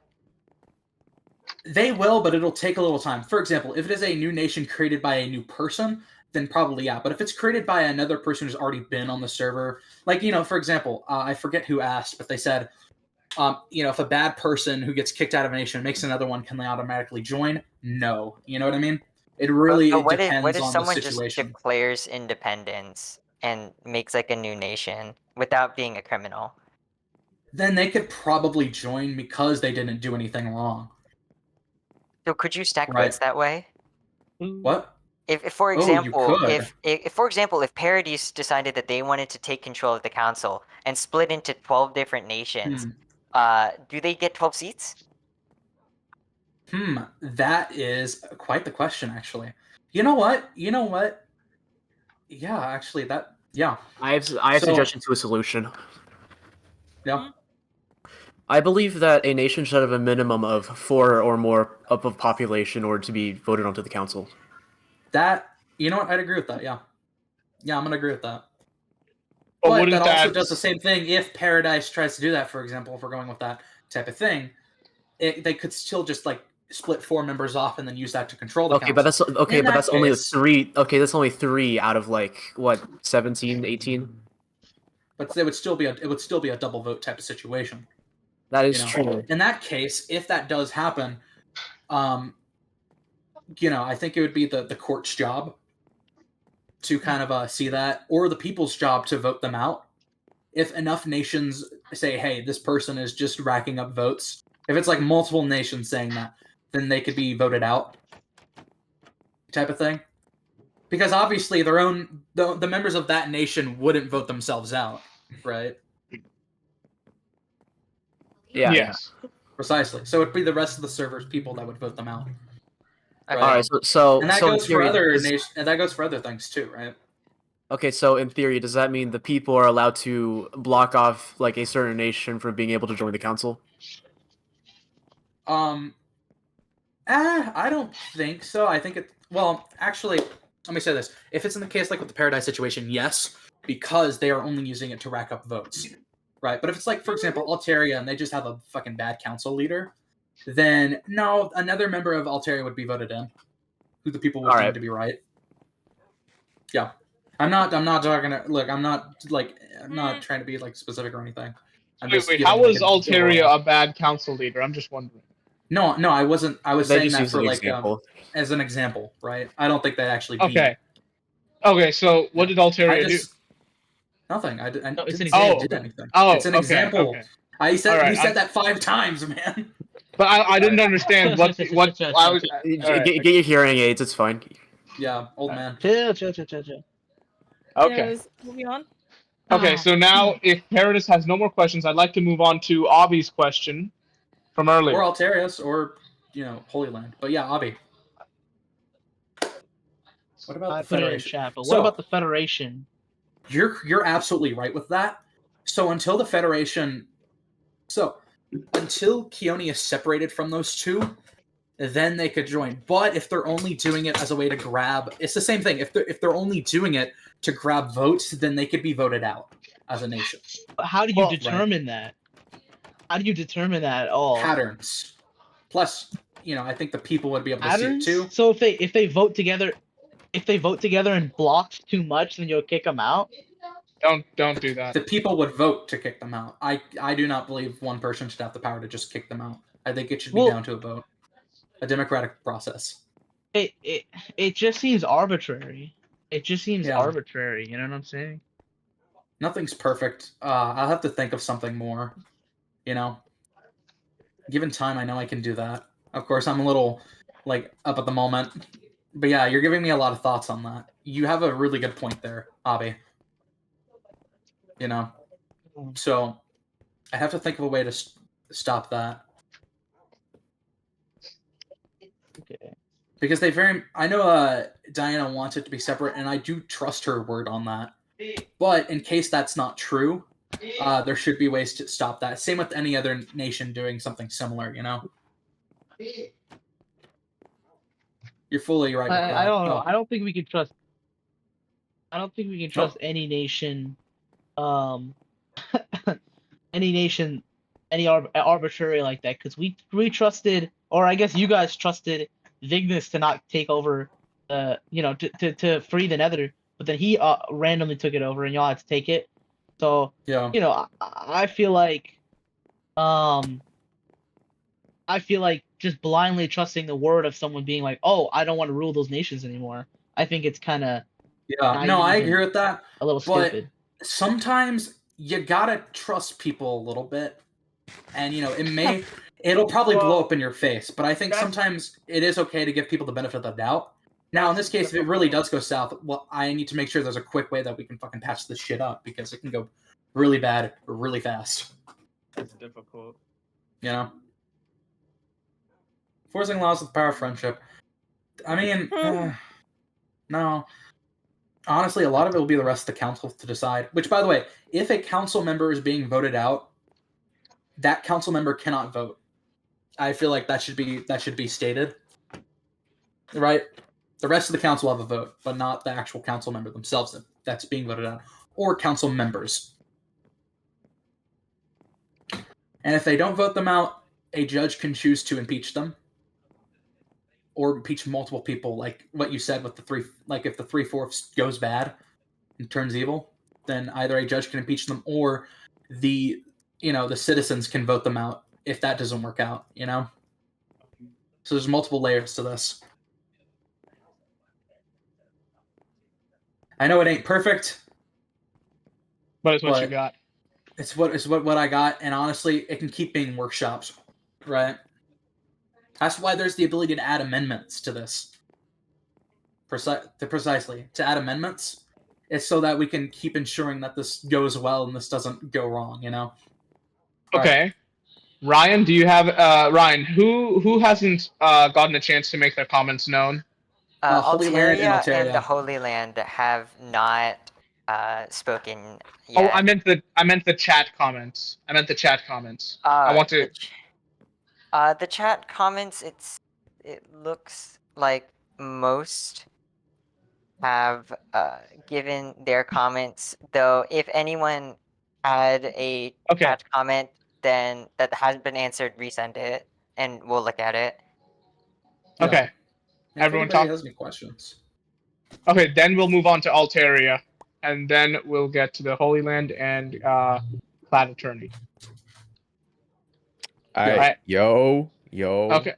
They will, but it'll take a little time. For example, if it is a new nation created by a new person, then probably yeah. But if it's created by another person who's already been on the server, like, you know, for example, I forget who asked, but they said, you know, if a bad person who gets kicked out of a nation makes another one, can they automatically join? No. You know what I mean? It really But what depends if on the someone just situation. declares independence and makes like a new nation without being a criminal? Then they could probably join because they didn't do anything wrong. So could you stack Right. votes that way? What? If for Oh, you example, could. if for example, if Paradis decided that they wanted to take control of the council and split into 12 different nations, do they get 12 seats? That is quite the question, actually. You know what? Yeah, actually, yeah. I have a suggestion to a solution. Yeah. I believe that a nation should have a minimum of 4 or more of a population in order to be voted onto the council. You know what? I'd agree with that. Yeah. Yeah, I'm gonna agree with that. But But that also does the same thing if Paradise tries to do that, for example, if we're going with that type of thing. They could still just like split 4 members off and then use that to control the council. But that's only 3. Okay, that's only 3 out of like what, 17, 18? But it would still be a double vote type of situation. That is true. In that case, if that does happen, you know, I think it would be the court's job to kind of see that, or the people's job to vote them out. If enough nations say, hey, this person is just racking up votes, if it's like multiple nations saying that, then they could be voted out type of thing. Because obviously the members of that nation wouldn't vote themselves out, right? Yeah. Yes. Precisely. So it'd be the rest of the server's people that would vote them out. Right? All right. So and that goes for other nations, and that goes for other things too, right? Okay, so in theory, does that mean the people are allowed to block off like a certain nation from being able to join the council? I don't think so. I think actually, let me say this. If it's in the case like with the Paradise situation, yes, because they are only using it to rack up votes. Right? But if it's like, for example, Altaria and they just have a fucking bad council leader, then no, another member of Altaria would be voted in, who the people would deem to be right. Yeah. I'm not talking to, look, I'm not trying to be like specific or anything. Wait, how was Altaria a bad council leader? I'm just wondering. No, I wasn't. I was saying that for like as an example, right? I don't think they actually. Okay. Okay, so what did Altaria do? Nothing. I didn't say example. I did anything. Oh, it's an example. Okay. I said you said that 5 times, man. But I didn't understand what I was. Get your hearing aids. It's fine. Yeah, old man. Chill. Okay. Moving on. Okay, so now if Paradis has no more questions, I'd like to move on to Avi's question from earlier. Or Altarius, or Holy Land. But yeah, Avi. What about the Federation? What about the Federation? You're absolutely right with that. So until Keone is separated from those two, then they could join. But if they're only doing it as a way to grab, it's the same thing. If they're only doing it to grab votes, then they could be voted out as a nation. But how do you determine that? How do you determine that at all? Patterns. Plus, I think the people would be able to see it too. So if they vote together, and block too much, then you'll kick them out. Don't do that. The people would vote to kick them out. I do not believe one person should have the power to just kick them out. I think it should be down to a vote, a democratic process. It just seems arbitrary. It just seems arbitrary. You know what I'm saying? Nothing's perfect. I'll have to think of something more. Given time, I know I can do that. Of course, I'm a little up at the moment, but yeah, you're giving me a lot of thoughts on that. You have a really good point there, Abby. So I have to think of a way to stop that. Okay. Because I know Diana wants it to be separate, and I do trust her word on that. But in case that's not true, there should be ways to stop that. Same with any other nation doing something similar, You're fully right. I don't know. I don't think we can trust. I don't think we can trust any nation. Any arbitrary like that, because we trusted, or I guess you guys trusted Vignis to not take over, to free the Nether, but then he randomly took it over, and y'all had to take it. So I feel like, just blindly trusting the word of someone being like, oh, I don't want to rule those nations anymore. I think it's kind of I agree with that. A little stupid. Sometimes you gotta trust people a little bit, and it'll probably blow up in your face. But I think sometimes it is okay to give people the benefit of the doubt. Now, in this case, if it really does go south, well, I need to make sure there's a quick way that we can fucking patch this shit up, because it can go really bad really fast. It's difficult. Forcing laws with the power of friendship. I mean, no. Honestly, a lot of it will be the rest of the council to decide. Which, by the way, if a council member is being voted out, that council member cannot vote. I feel like that should be stated. Right? The rest of the council have a vote, but not the actual council member themselves that's being voted out, or council members. And if they don't vote them out, a judge can choose to impeach them, or impeach multiple people, like what you said with the three. Like if the 3/4 goes bad and turns evil, then either a judge can impeach them, or the citizens can vote them out if that doesn't work out. So there's multiple layers to this. I know it ain't perfect, but it's what you got. It's what I got, and honestly, it can keep being workshopped, right? That's why there's the ability to add amendments to this. Precisely to add amendments, it's so that we can keep ensuring that this goes well and this doesn't go wrong. Okay. Right. Ryan, do you have Ryan? Who hasn't gotten a chance to make their comments known? Alteria and the Holy Land have not spoken yet. Oh, I meant the chat comments. I want to. The chat comments. It looks like most have given their comments. Though, if anyone had a chat comment, then that hasn't been answered, resend it, and we'll look at it. Okay. Yeah, everyone talk. Has any questions? Okay, then we'll move on to Alteria, and then we'll get to the Holy Land and Cloud Attorney. All right. Yo. Okay.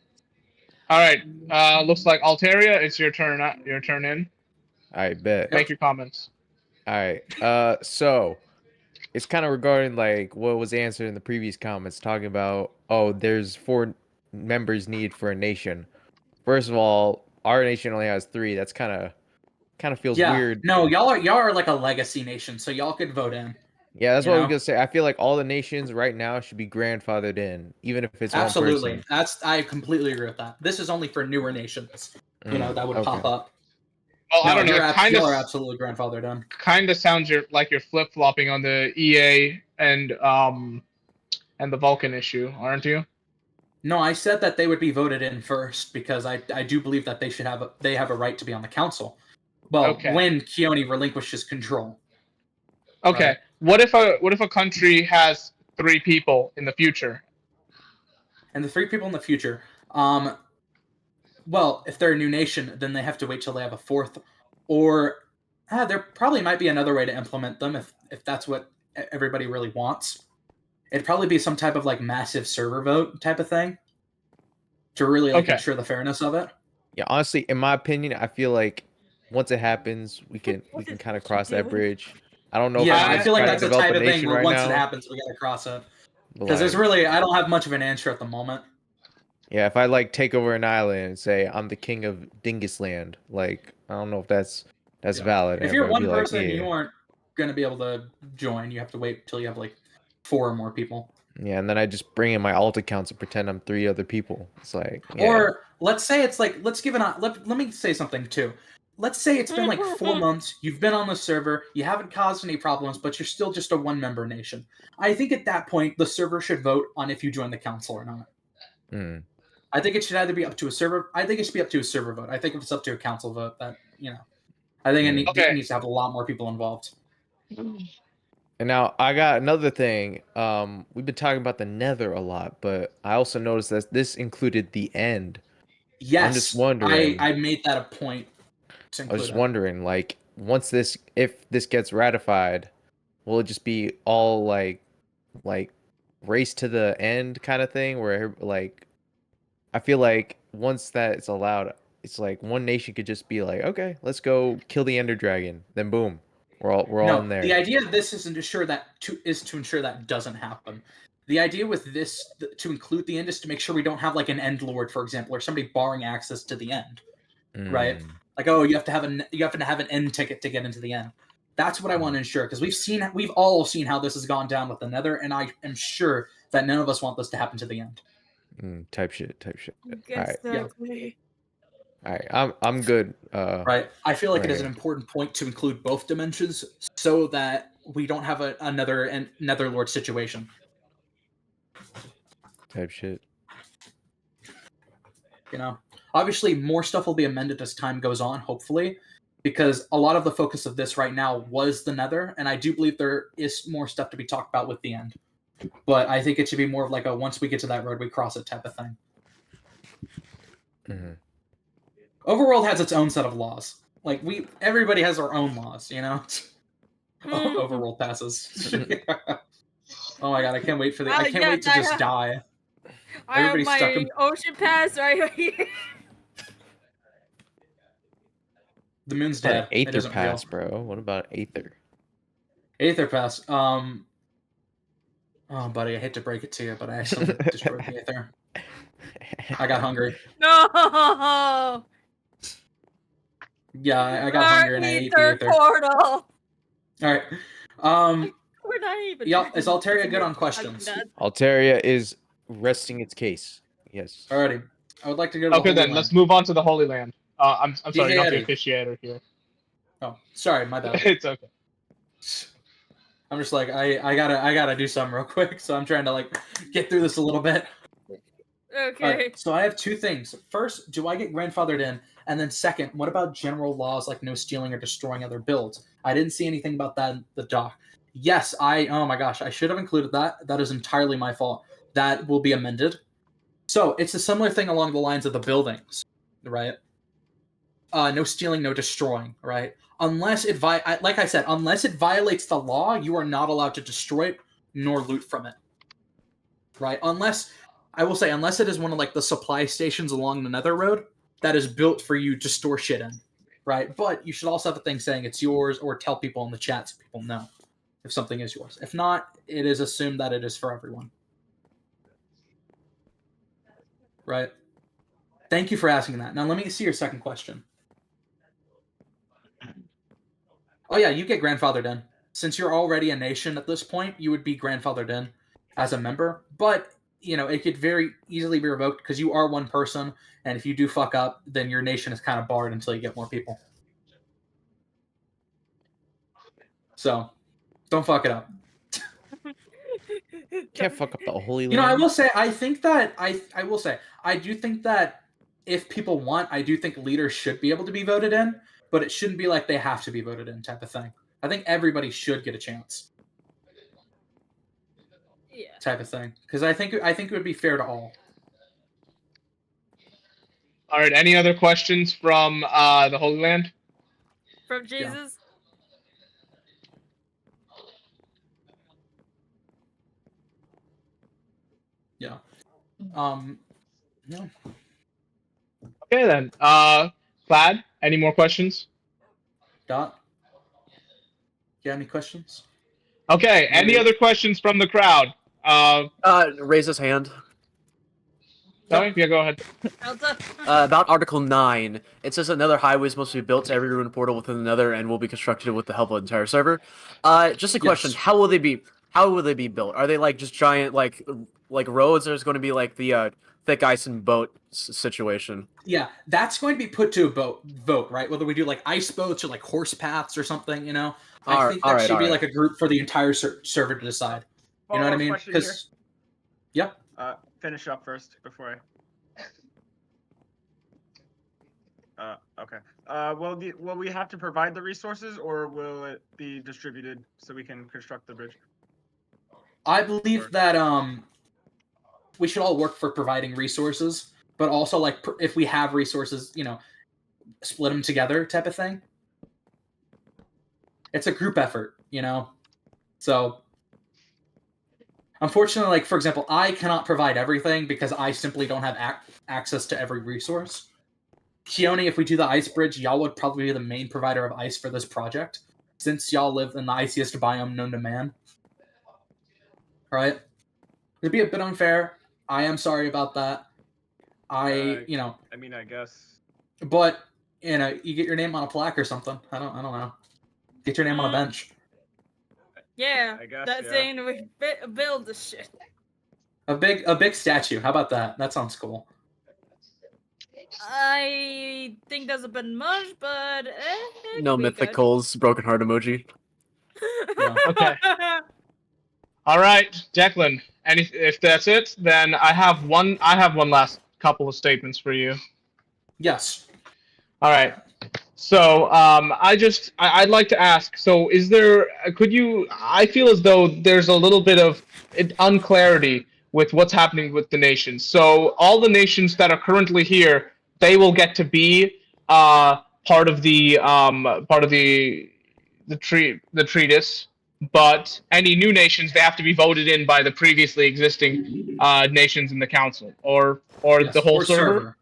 All right. Looks like Alteria, it's your turn. Your turn in. I bet. Make your comments. All right. So it's kind of regarding like what was answered in the previous comments, talking about there's 4 members needed for a nation. First of all, our nation only has 3. That's kind of feels weird. No, y'all are like a legacy nation, so y'all could vote in. Yeah, that's what I was gonna say. I feel like all the nations right now should be grandfathered in, even if it's absolutely. one person. I completely agree with that. This is only for newer nations, that would pop up. Well, I don't know. Y'all are absolutely grandfathered in. Kind of sounds like you're flip flopping on the EA and the Vulcan issue, aren't you? No, I said that they would be voted in first because I do believe that they have a right to be on the council. Well, when Keone relinquishes control. Okay. Right? What if a country has 3 people in the future? And the 3 people in the future, well, if they're a new nation, then they have to wait till they have a 4th, or there probably might be another way to implement them if that's what everybody really wants. It'd probably be some type of like massive server vote type of thing to really like ensure the fairness of it. Yeah, honestly, in my opinion, I feel like once it happens, we can kind of cross that bridge. I don't know if Yeah, we're I just feel like trying to that's the develop type a of thing nation where right once it now. happens, we gotta cross it. But, Because there's like, really, I don't have much of an answer at the moment. yeah, if I like take over an island and say I'm the king of Dingisland, like I don't know if that's valid. If you're Everybody would be one like, person, yeah, you aren't gonna be able to join. You have to wait till you have like 4 or more people. yeah, and then I just bring in my alt accounts and pretend I'm 3 other people. It's like, yeah. Or let's say it's like, let me say something too. Let's say it's been like 4 months, you've been on the server, you haven't caused any problems, but you're still just a 1-member nation. I think at that point, the server should vote on if you join the council or not. Mm. I think it should either be up to a server. I think it should be up to a server vote. I think if it's up to a council vote, that I think it needs to have a lot more people involved. And now I got another thing. We've been talking about the Nether a lot, but I also noticed that this included the end. Yes, I'm just wondering. I made that a point to I was include just it. wondering, like, if this gets ratified, will it just be all like race to the end kind of thing, where like, I feel like once that it's allowed, it's like one nation could just be like, okay, let's go kill the Ender Dragon, then boom, we're all in there. The idea of this is to ensure that doesn't happen. The idea with this to include the end is to make sure we don't have like an end lord, for example, or somebody barring access to the end, right? Like, oh, you have to have an end ticket to get into the end. That's what I want to ensure, because we've all seen how this has gone down with the Nether, and I am sure that none of us want this to happen to the end. Type shit. Exactly. All right, I'm good. Right. I feel like it is an right. important point to include both dimensions so that we don't have another Netherlord situation. Type shit. Obviously, more stuff will be amended as time goes on, hopefully, because a lot of the focus of this right now was the Nether, and I do believe there is more stuff to be talked about with the end. But I think it should be more of like a once we get to that road, we cross it type of thing. Mm-hmm. Overworld has its own set of laws. Like everybody has our own laws, Overworld passes. Oh my god, I can't wait for I can't wait to just die. I have my ocean pass right here. The moon's dead. Aether pass, bro. What about Aether? Aether pass. Oh, buddy, I hate to break it to you, but I accidentally destroyed the Aether. I got hungry. No. Yeah, I got hungry and I ate the Aether. Portal. All right. We're not even. Yeah, is Altaria good on questions? Altaria is resting its case. Yes. Alrighty. I would like to go to the Okay, then Holy let's Land. move on to the Holy Land. I'm sorry, not the Eddie. officiator here. Oh, sorry, my bad. It's okay. I'm just like I gotta do something real quick, so I'm trying to like get through this a little bit. Okay. Right, so I have 2 things. First, do I get grandfathered in? And then second, what about general laws like no stealing or destroying other builds? I didn't see anything about that in the doc. Yes, oh my gosh, I should have included that. That is entirely my fault. That will be amended. So it's a similar thing along the lines of the buildings, right? No stealing, no destroying, right? Unless like I said, unless it violates the law, you are not allowed to destroy it nor loot from it, right? Unless it is one of like the supply stations along the Nether Road that is built for you to store shit in, right? But you should also have a thing saying it's yours, or tell people in the chat so people know if something is yours. If not, it is assumed that it is for everyone. Right? Thank you for asking that. Now let me see your second question. Oh yeah, you get grandfathered in. Since you're already a nation at this point, you would be grandfathered in as a member. But, it could very easily be revoked because you are one person, and if you do fuck up, then your nation is kind of barred until you get more people. So, don't fuck it up. Can't fuck up the Holy You know, I Land. will say, I think that I will say, I do think that if people want, I do think leaders should be able to be voted in, but it shouldn't be like they have to be voted in type of thing. I think everybody should get a chance. Yeah. Type of thing, because I think it would be fair to all. All right. Any other questions from the Holy Land? From Jesus? Yeah. No. Okay then. Plaid, any more questions? Dot. You have any questions? Okay. Any other questions from the crowd? Raise his hand. Sorry? Yeah, go ahead. About Article 9, it says another highway is supposed to be built to every ruined portal within another and will be constructed with the help of the entire server. Just a question, Yes. how will they be built? Are they like just giant like roads, or is it going to be like the thick ice and boat situation? Yeah, that's going to be put to a vote, right? Whether we do like ice boats or like horse paths or something, you know. I think that should be like a group for the entire server to decide. You know what I mean? Because, yep. Finish up first before I. Okay. Will we have to provide the resources, or will it be distributed so we can construct the bridge? I believe that we should all work for providing resources, but also like if we have resources, you know, split them together type of thing. It's a group effort, you know. So unfortunately, like for example, I cannot provide everything because I simply don't have access to every resource. Keone, if we do the ice bridge, y'all would probably be the main provider of ice for this project, since y'all live in the iciest biome known to man. Right? It'd be a bit unfair. I am sorry about that. You know. I mean, I guess. But you know, you get your name on a plaque or something. I don't know. Get your name on a bench. Yeah, I guess, that's saying we build the shit. A big statue. How about that? That sounds cool. I think that's a bit much, but No mythicals, broken heart emoji. Yeah. Okay. All right, Declan. If that's it, then I have one last couple of statements for you. Yes. All right. So, I'd like to ask. So, I feel as though there's a little bit of unclarity with what's happening with the nations. So, all the nations that are currently here, they will get to be part of the treatise. But any new nations, they have to be voted in by the previously existing nations in the council, or Yes, the whole or server.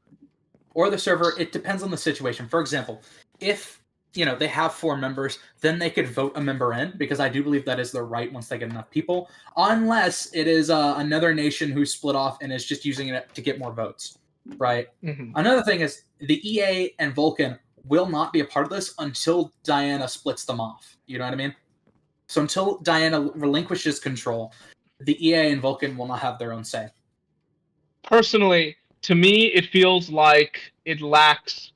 Or the server. It depends on the situation. For example, if you know they have 4 members, then they could vote a member in, because I do believe that is their right once they get enough people. Unless it is another nation who split off and is just using it to get more votes, right? Mm-hmm. Another thing is the EA and Vulcan will not be a part of this until Diana splits them off. You know what I mean? So until Diana relinquishes control, the EA and Vulcan will not have their own say. Personally, to me, it feels like it lacks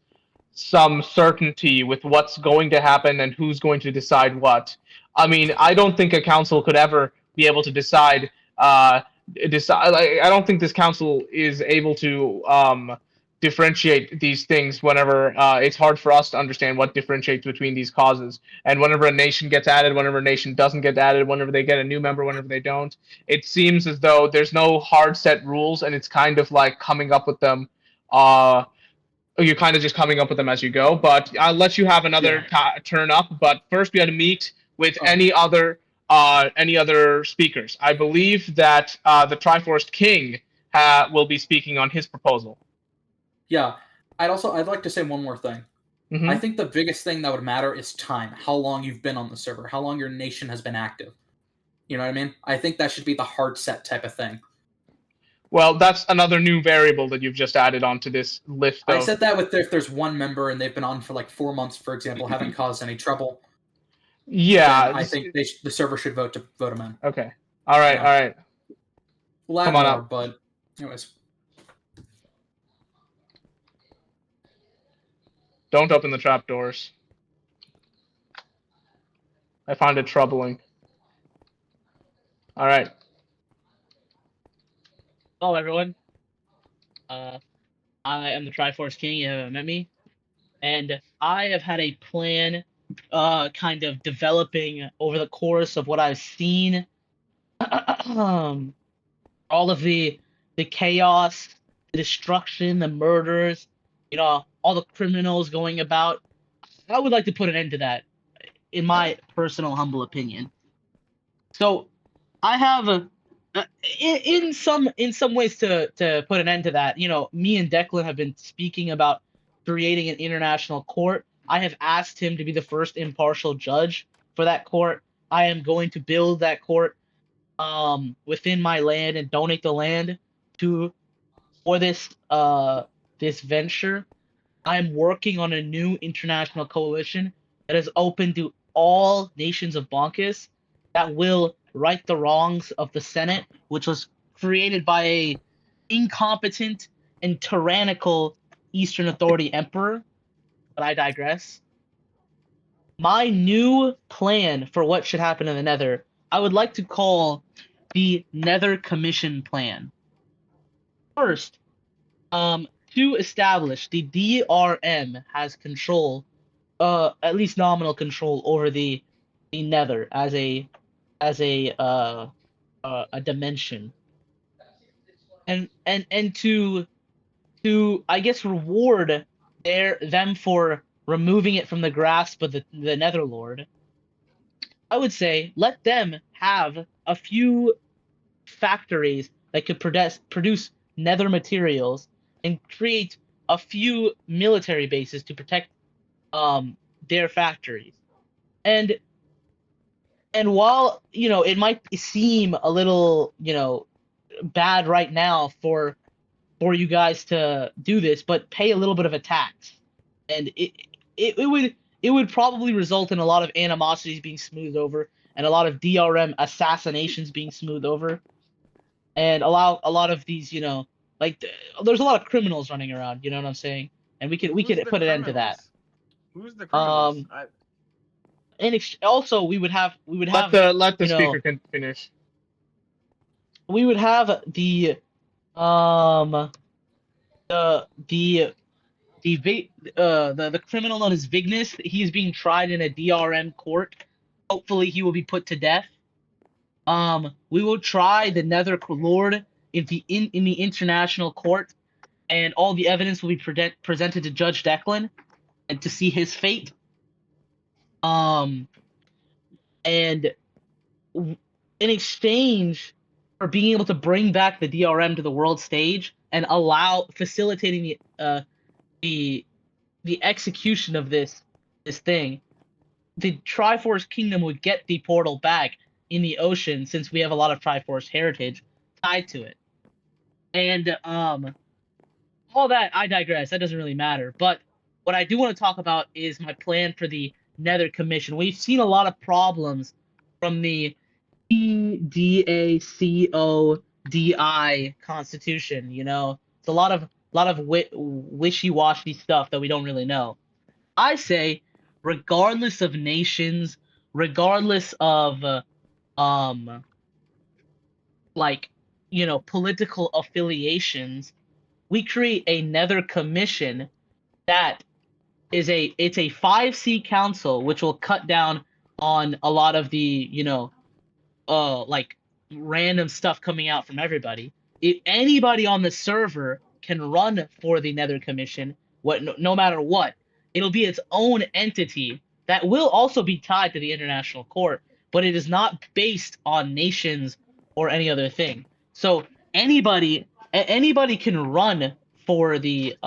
some certainty with what's going to happen and who's going to decide what. I mean, I don't think a council could ever be able to decide. I don't think this council is able to differentiate these things whenever it's hard for us to understand what differentiates between these causes. And whenever a nation gets added, whenever a nation doesn't get added, whenever they get a new member, whenever they don't, it seems as though there's no hard set rules, and it's kind of like coming up with them. You're kind of just coming up with them as you go. But I'll let you have another turn up. But first, we had to meet with any other speakers. I believe that the Triforest King will be speaking on his proposal. Yeah, I'd like to say one more thing. Mm-hmm. I think the biggest thing that would matter is time. How long you've been on the server, how long your nation has been active. You know what I mean? I think that should be the hard set type of thing. Well, that's another new variable that you've just added onto this list. I said that with if there's one member and they've been on for like 4 months, for example, haven't caused any trouble. Yeah, I think the server should vote them in. Okay. All right. Yeah. All right. We'll add Come on more, up. but anyways. Don't open the trapdoors. I find it troubling. All right. Hello, everyone. I am the Triforce King. You haven't met me, and I have had a plan, kind of developing over the course of what I've seen. All of the chaos, the destruction, the murders, all the criminals going about. I would like to put an end to that, in my personal humble opinion. So I have in some ways to put an end to that. Me and Declan have been speaking about creating an international court. I have asked him to be the first impartial judge for that court. I am going to build that court within my land and donate the land to for this venture. I'm working on a new international coalition that is open to all nations of Bonkis that will right the wrongs of the Senate, which was created by a incompetent and tyrannical Eastern Authority emperor. But I digress. My new plan for what should happen in the Nether, I would like to call the Nether Commission Plan. First, to establish the DRM has control, at least nominal control over the Nether as a dimension, and to I guess reward them for removing it from the grasp of the Netherlord. I would say let them have a few factories that could produce nether materials and create a few military bases to protect their factories. And while it might seem a little bad right now for you guys to do this, but pay a little bit of a tax, and it would probably result in a lot of animosities being smoothed over and a lot of DRM assassinations being smoothed over, and allow a lot of these there's a lot of criminals running around. You know what I'm saying? And we could put an end to that. Who's the criminals? And also we would have let the speaker finish. We would have the criminal known as Vignis. He is being tried in a DRM court. Hopefully he will be put to death. We will try the Nether Lord in the international court, and all the evidence will be presented to Judge Declan and to see his fate. And in exchange for being able to bring back the DRM to the world stage and facilitating the execution of this thing, the Triforce Kingdom would get the portal back in the ocean, since we have a lot of Triforce heritage tied to it. And all that, I digress. That doesn't really matter. But what I do want to talk about is my plan for the Nether Commission. We've seen a lot of problems from the EDACODI Constitution. It's a lot of wishy-washy stuff that we don't really know. I say, regardless of nations, regardless of political affiliations, we create a Nether Commission that is it's a 5-seat council, which will cut down on a lot of the random stuff coming out from everybody. If anybody on the server can run for the Nether Commission, no matter what, it'll be its own entity that will also be tied to the international court, but it is not based on nations or any other thing. So anybody can run for the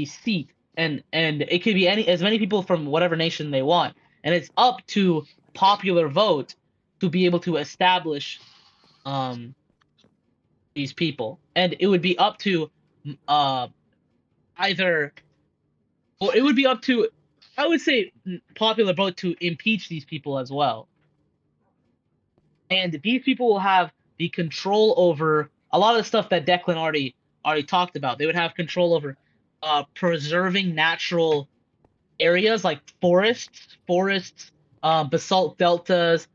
seat, and it could be as many people from whatever nation they want, and it's up to popular vote to be able to establish these people. And it would be up to it would be up to, I would say, popular vote to impeach these people as well. And these people will have the control over a lot of the stuff that Declan already talked about. They would have control over preserving natural areas like forests, basalt deltas,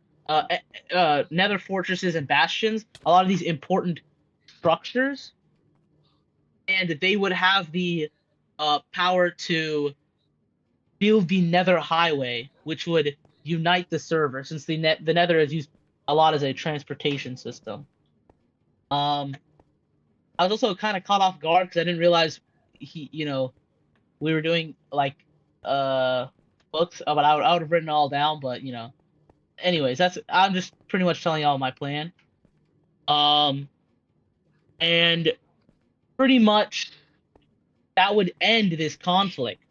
nether fortresses and bastions. A lot of these important structures, and they would have the power to build the Nether Highway, which would unite the server, since the Nether is used a lot as a transportation system. I was also kind of caught off guard because I didn't realize we were doing like books, but I would have written it all down. But anyways, I'm just pretty much telling y'all my plan. And pretty much that would end this conflict,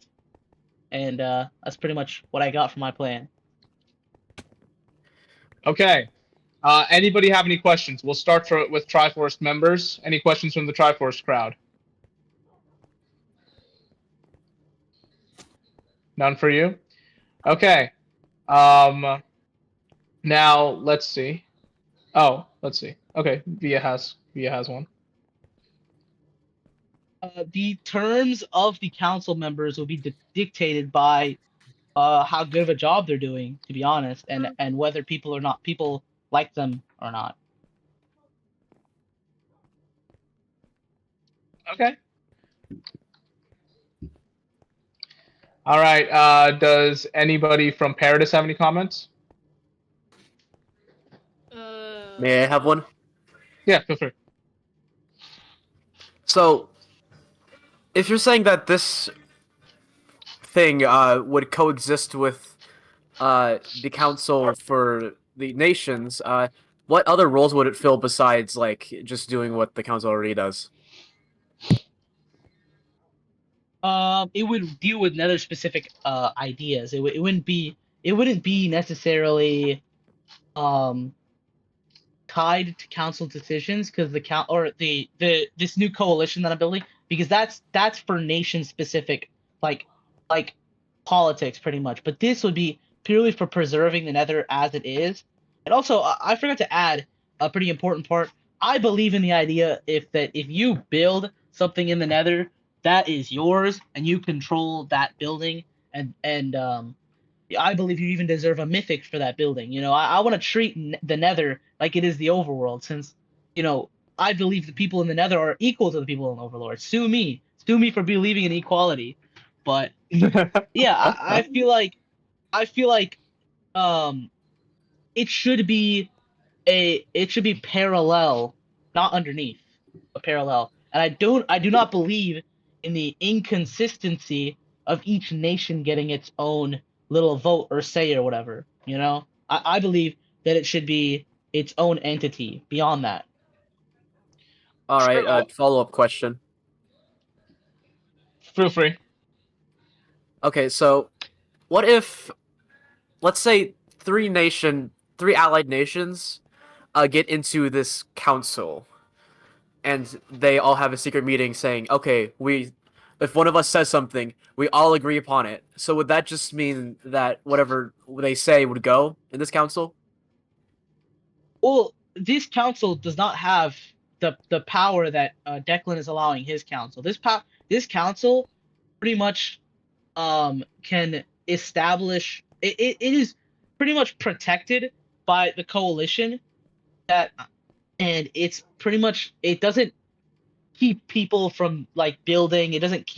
and that's pretty much what I got from my plan. Okay. Anybody have any questions? We'll start with Triforce members. Any questions from the Triforce crowd? None for you? Okay. Now let's see. Oh, let's see. Okay, Via has one. The terms of the council members will be dictated by how good of a job they're doing, to be honest, and whether people like them or not. Okay. All right. Does anybody from Paradis have any comments? May I have one? Yeah, feel free. So, if you're saying that this thing would coexist with the council for the nations, what other roles would it fill besides like just doing what the council already does? It would deal with Nether specific ideas. It wouldn't be necessarily tied to council decisions, because this new coalition that I'm building, because that's for nation specific like politics pretty much. But this would be purely for preserving the Nether as it is. And also, I forgot to add a pretty important part. I believe in the idea if you build something in the Nether, that is yours and you control that building, and I believe you even deserve a mythic for that building. I want to treat the Nether like it is the overworld, since I believe the people in the Nether are equal to the people in Overlord. Sue me for believing in equality. But yeah, I feel like it should be parallel, not underneath, but parallel. And I do not believe in the inconsistency of each nation getting its own little vote or say or whatever. I believe that it should be its own entity beyond that. All right, follow-up question. Feel free. Okay, so what if, let's say, three allied nations get into this council, and they all have a secret meeting saying, okay, if one of us says something, we all agree upon it. So would that just mean that whatever they say would go in this council? Well, this council does not have the power that Declan is allowing his council. This council pretty much can establish it is pretty much protected by the coalition, and it's pretty much, it doesn't keep people from like building. It doesn't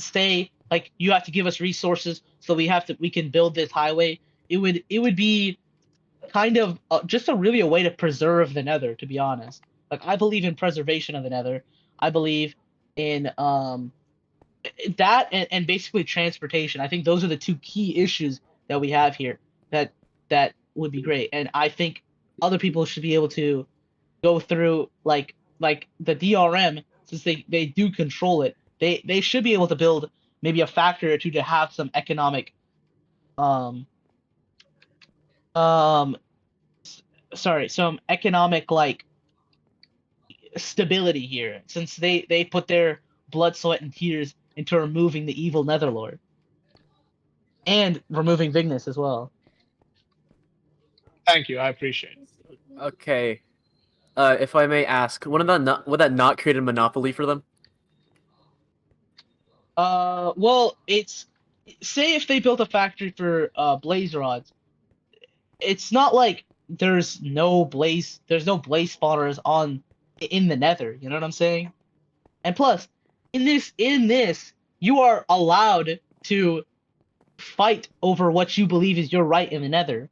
say like you have to give us resources so we can build this highway. It would be kind of just a way to preserve the Nether, to be honest. Like, I believe in preservation of the Nether. I believe in that, and basically transportation. I think those are the two key issues that we have here that would be great. And I think other people should be able to go through like the DRM, since they do control it. They should be able to build maybe a factory or two to have some economic some economic like stability here, since they put their blood, sweat, and tears into removing the evil Netherlord and removing Vignis as well. Thank you, I appreciate it. Okay. If I may ask, would that not create a monopoly for them? Well, say if they built a factory for blaze rods, it's not like there's no blaze spawners on in the Nether. You know what I'm saying? And plus, in this, you are allowed to fight over what you believe is your right in the Nether,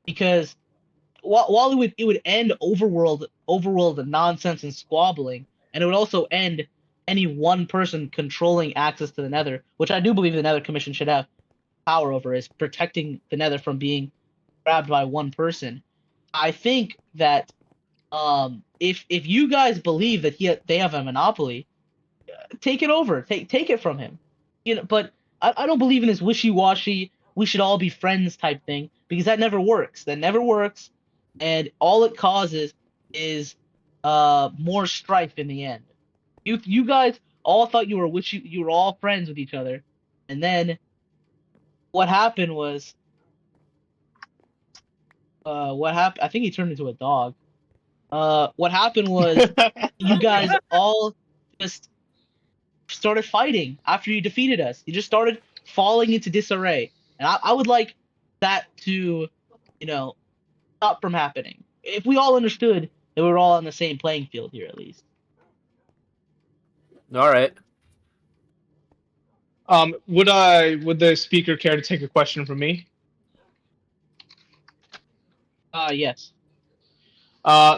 because while it would end overworld nonsense and squabbling, and it would also end any one person controlling access to the Nether, which I do believe the Nether Commission should have power over, is protecting the Nether from being grabbed by one person. I think that if you guys believe that they have a monopoly, take it over. Take it from him. But I don't believe in this wishy-washy, we should all be friends type thing, because that never works. That never works, and all it causes is more strife in the end. You guys all thought you were all friends with each other, and then what happened was what happened, I think he turned into a dog. What happened was you guys all just started fighting after you defeated us. You just started falling into disarray. And I would like that to, stop from happening. If we all understood that we're all on the same playing field here, at least. All right. Would the speaker care to take a question from me? Yes.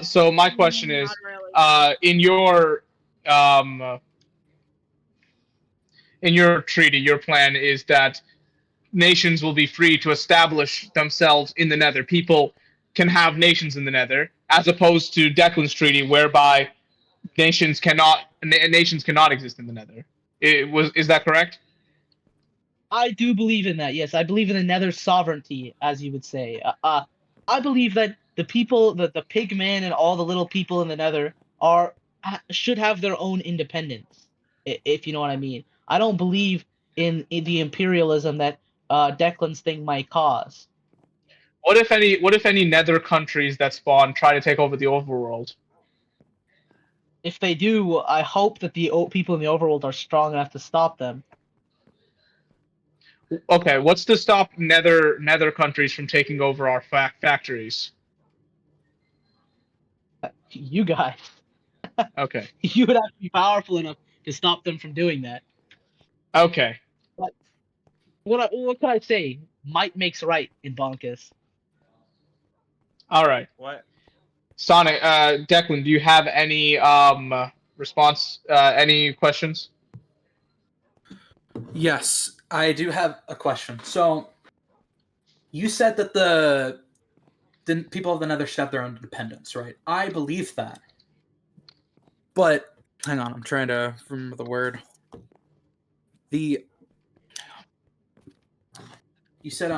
So my question is, in your treaty, your plan is that nations will be free to establish themselves in the Nether. People can have nations in the Nether, as opposed to Declan's treaty, whereby nations cannot exist in the Nether. Is that correct? I do believe in that. Yes, I believe in the Nether sovereignty, as you would say. I believe that the people, the pigmen and all the little people in the Nether should have their own independence, if you know what I mean. I don't believe in the imperialism that Declan's thing might cause. What if any Nether countries that spawn try to take over the overworld? If they do, I hope that the people in the overworld are strong enough to stop them. Okay, what's to stop Nether countries from taking over our factories? You guys. Okay. You would have to be powerful enough to stop them from doing that. Okay. But what can I say? Might makes right in Bonkus. All right. What? Sonic, Declan, do you have any response? Any questions? Yes, I do have a question. So, you said that the people of the Nether should have their own independence, right? I believe that. But hang on, I'm trying to remember the word. You said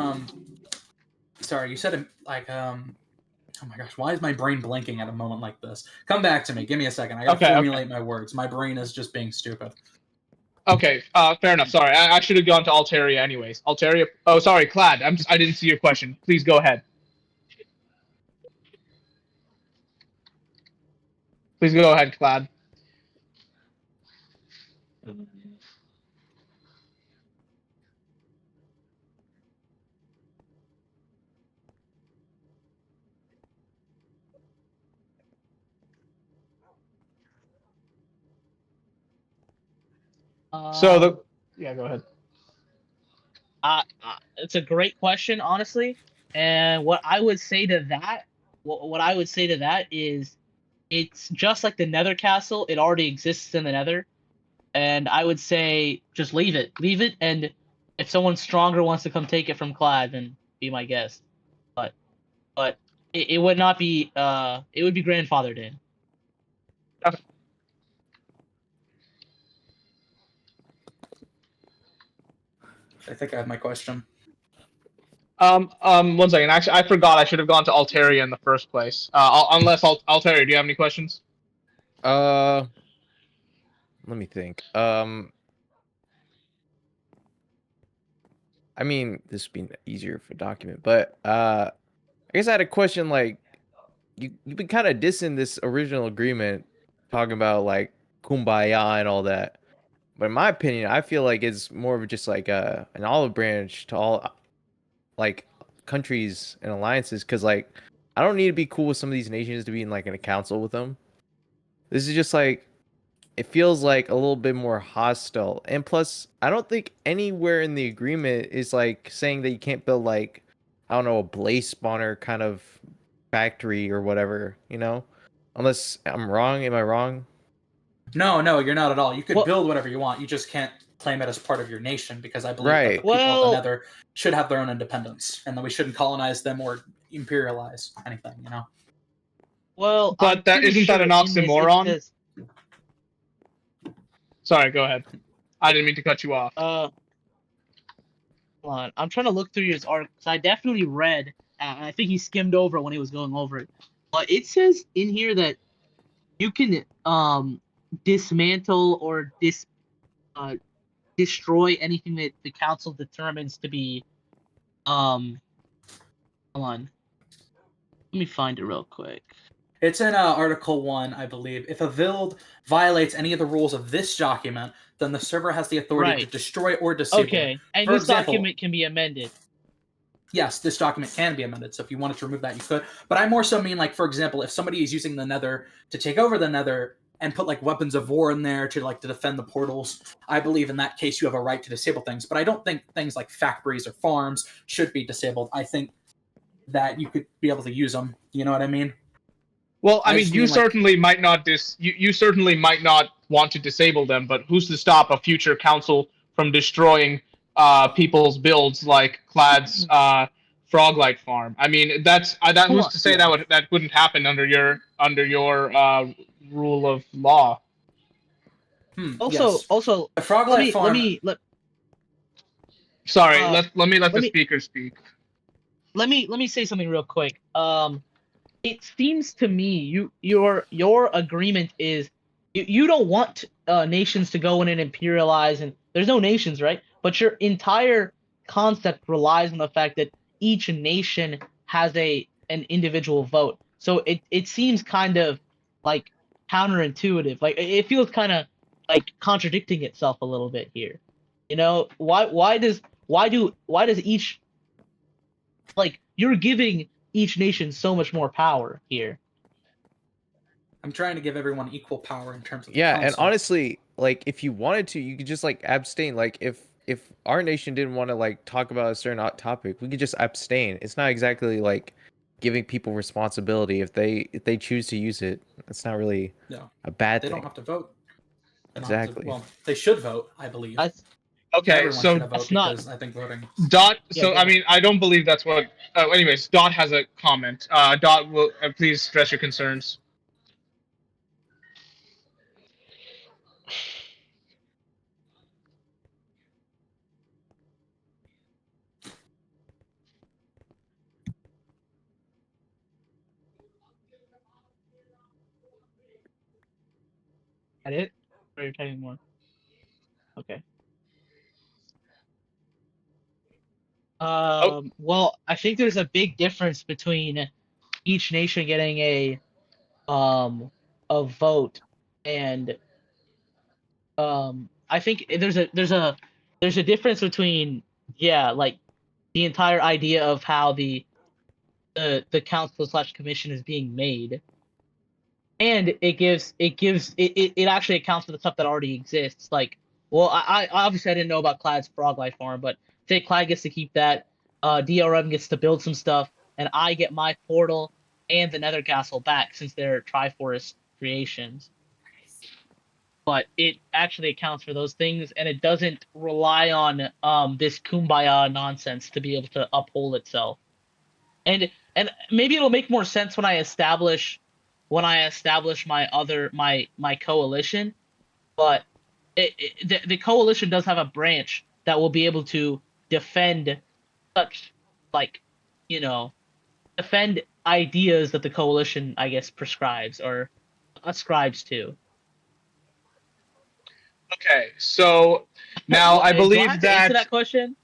sorry, you said oh my gosh, why is my brain blanking at a moment like this? Come back to me. Give me a second. I gotta formulate my words. My brain is just being stupid. Okay, fair enough. Sorry, I should have gone to Altaria anyways. Altaria. Oh, sorry, Clad. I didn't see your question. Please go ahead. Please go ahead, Clad. Yeah, go ahead. It's a great question, honestly. And what I would say to that, what I would say to that is, it's just like the Nether Castle. It already exists in the Nether, and I would say just leave it, and if someone stronger wants to come take it from Clad, then be my guest. But it would not be. It would be grandfathered in. Okay. I think I have my question. 1 second. Actually, I forgot. I should have gone to Altaria in the first place. Unless Altaria, do you have any questions? Let me think. I mean, this would be easier for document, but I guess I had a question. Like, you've been kind of dissing this original agreement, talking about like kumbaya and all that. But in my opinion, I feel like it's more of just like an olive branch to all like countries and alliances. Because like, I don't need to be cool with some of these nations to be in like in a council with them. This is just like, it feels like a little bit more hostile. And plus, I don't think anywhere in the agreement is like saying that you can't build like, I don't know, a blaze spawner kind of factory or whatever, you know? Unless I'm wrong. Am I wrong? No, you're not at all. You could Well- build whatever you want. You just can't claim it as part of your nation because I believe that Right. the people of Well- the Nether should have their own independence and that we shouldn't colonize them or imperialize anything, you know? Well, But I'm that pretty isn't that sure an in this it oxymoron? says- Sorry, go ahead. I didn't mean to cut you off. Hold on. I'm trying to look through his article. I definitely read, and I think he skimmed over when he was going over it. But it says in here that you can dismantle or destroy anything that the council determines to be hold on. Let me find it real quick. It's in Article 1, I believe. If a build violates any of the rules of this document, then the server has the authority to destroy or disable Okay, it. and For this example, document can be amended. Yes, this document can be amended, so if you wanted to remove that, you could. But I more so mean, like, for example, if somebody is using the Nether to take over the Nether and put, like, weapons of war in there to defend the portals, I believe in that case you have a right to disable things. But I don't think things like factories or farms should be disabled. I think that you could be able to use them. You know what I mean? Well, I mean, just you mean, like- certainly might not you certainly might not want to disable them, but who's to stop a future council from destroying people's builds like Clad's Froglight farm? I mean, that who's to say that wouldn't happen under your rule of law? Also, the Froglight farm. Sorry, let me let the speaker speak. Let me say something real quick. It seems to me your agreement is you don't want nations to go in and imperialize, and there's no nations, right? But your entire concept relies on the fact that each nation has an individual vote. So it seems kind of like counterintuitive. Like it feels kind of like contradicting itself a little bit here. You know, why does each, like, you're giving each nation so much more power here. I'm trying to give everyone equal power in terms of the Yeah, and council. honestly, like if you wanted to, you could just like abstain. Like if our nation didn't want to like talk about a certain topic, we could just abstain. It's not exactly like giving people responsibility if they choose to use it. It's not really a bad They thing. don't have to vote. They don't have to- Exactly. well, they should vote, I believe. Okay, Everyone so should have vote because I think voting. Dot. Yeah, So go I ahead. mean, I don't believe that's what. Anyways, Dot has a comment. Dot, will please stress your concerns. That it? Or are you typing more? Okay. Well, I think there's a big difference between each nation getting a vote, and I think there's a difference between, yeah, like the entire idea of how the council / commission is being made, and it actually accounts for the stuff that already exists. Like, well, I obviously I didn't know about Clad's Froglight farm, but say Clad gets to keep that, DRM gets to build some stuff, and I get my portal and the Nether Castle back since they're Triforest creations. But it actually accounts for those things, and it doesn't rely on this kumbaya nonsense to be able to uphold itself. And maybe it'll make more sense when I establish my coalition, but the coalition does have a branch that will be able to defend such, like, defend ideas that the coalition, I guess, prescribes or ascribes to. Okay, so now I Do believe I have to answer that question?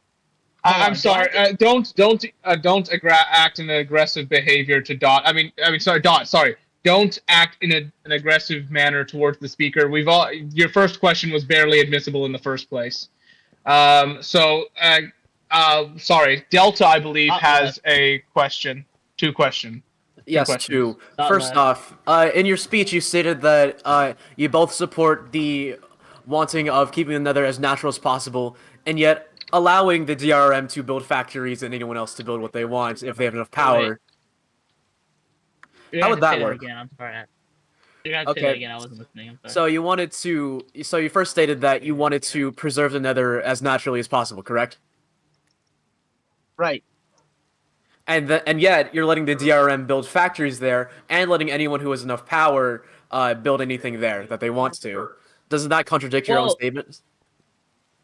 I'm sorry. Don't act in an aggressive behavior to Dot. I mean, sorry, Dot. Sorry. Don't act in an aggressive manner towards the speaker. Your first question was barely admissible in the first place. Sorry. Delta, I believe, has a question. Two questions. Yes, questions, two. not First less. off, in your speech, you stated that you both support the wanting of keeping the Nether as natural as possible, and yet allowing the DRM to build factories and anyone else to build what they want if they have enough power. You're How gonna would have to say that that work? again. I'm sorry. You're gonna have to say that Okay. again. I wasn't listening. I'm sorry. So you wanted to. So you first stated that you wanted to preserve the Nether as naturally as possible, correct? Right. And yet you're letting the DRM build factories there and letting anyone who has enough power build anything there that they want to. Doesn't that contradict your own statements?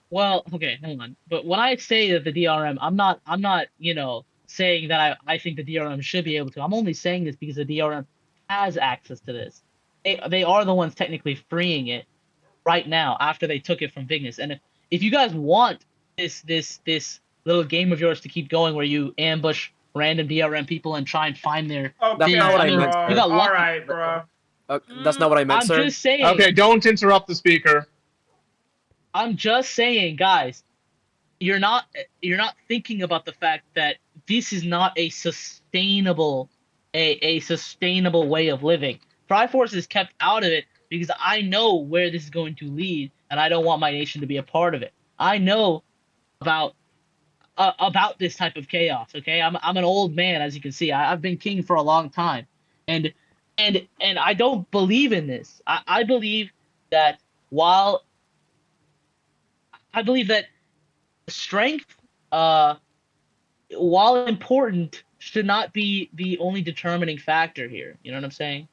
Well, okay, hang on. But when I say that the DRM, I'm not, saying that I think the DRM should be able to. I'm only saying this because the DRM has access to this. They are the ones technically freeing it right now after they took it from Vignis. And if you guys want this little game of yours to keep going where you ambush random DRM people and try and find their That's not what I meant, you sir. got lucky. Alright, bro. That's not what I meant, I'm sir. just saying. Okay, don't interrupt the speaker. I'm just saying, guys, you're not thinking about the fact that this is not a sustainable sustainable way of living. Triforce is kept out of it because I know where this is going to lead, and I don't want my nation to be a part of it. I know about this type of chaos. Okay, I'm an old man, as you can see. I've been king for a long time, and I don't believe in this. I believe that while I believe that strength, while important, should not be the only determining factor here. You know what I'm saying?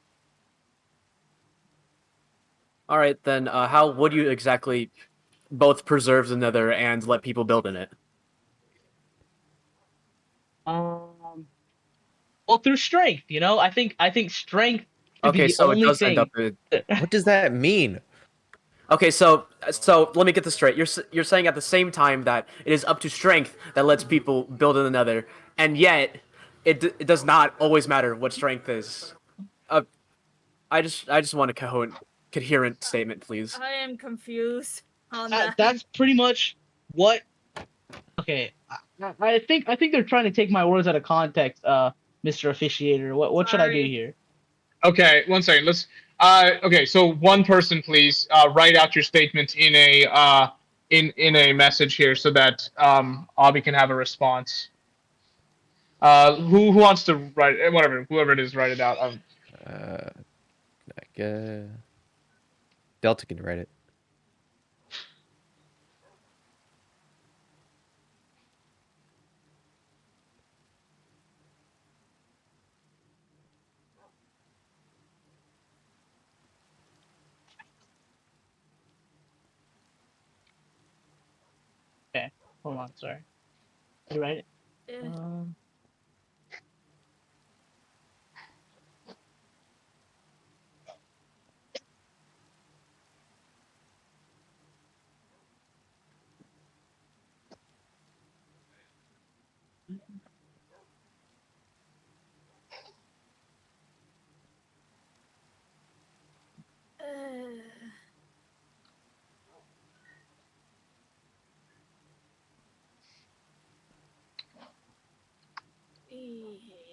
All right, then. How would you exactly both preserve the Nether and let people build in it? Well, through strength. I think strength should be Okay, the so it only does end thing. up in. What does that mean? Okay, so let me get this straight. You're saying at the same time that it is up to strength that lets people build in the Nether, and yet it does not always matter what strength is. I just want a coherent statement, please. I am confused on that. That's pretty much what. Okay, I think they're trying to take my words out of context, Mr. Officiator. What should I do here? Okay, one second. Let's. Okay, so one person, please, write out your statement in a in a message here, so that Abby can have a response. Who wants to write? Whatever, whoever it is, write it out. Delta can write it. Okay, hold on. Sorry. Did you write it? Yeah.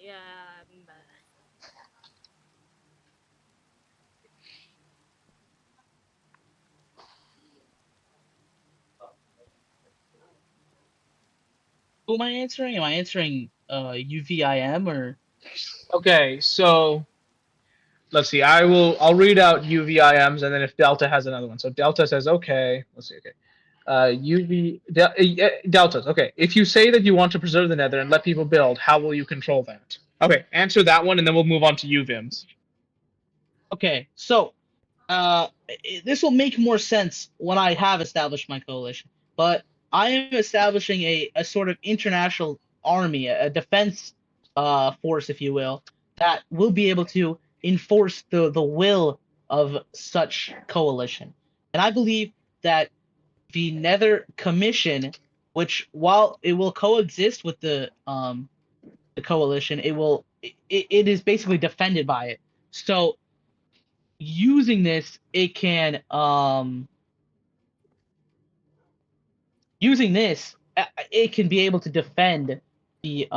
Yeah. Who am I answering? Am I answering UVIM or? Okay, so let's see. I'll read out UVIMs, and then if Delta has another one. So Delta says, okay. Let's see. Okay. Deltas. Okay. If you say that you want to preserve the Nether and let people build, how will you control that? Okay. Answer that one, and then we'll move on to UVIMs. Okay, so this will make more sense when I have established my coalition. But I am establishing a sort of international army, a defense force, if you will, that will be able to enforce the will of such coalition. And I believe that the Nether Commission, which while it will coexist with the coalition, it is basically defended by it. So using this, it can it can be able to defend the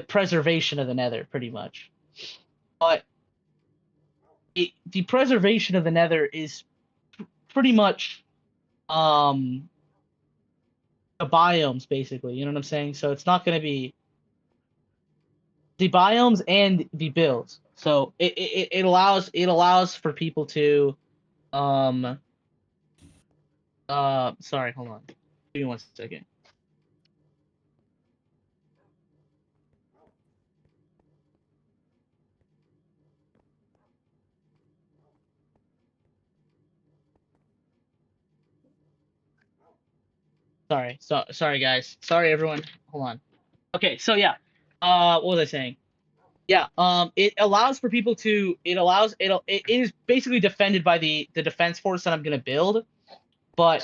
preservation of the Nether, pretty much. but the preservation of the Nether is pretty much the biomes, basically. You know what I'm saying? So it's not going to be the biomes and the builds. So it allows for people to sorry, hold on. Give me 1 second. Sorry guys. Sorry everyone. Hold on. Okay, so yeah. What was I saying? Yeah, it allows for people to it is basically defended by the defense force that I'm gonna build, but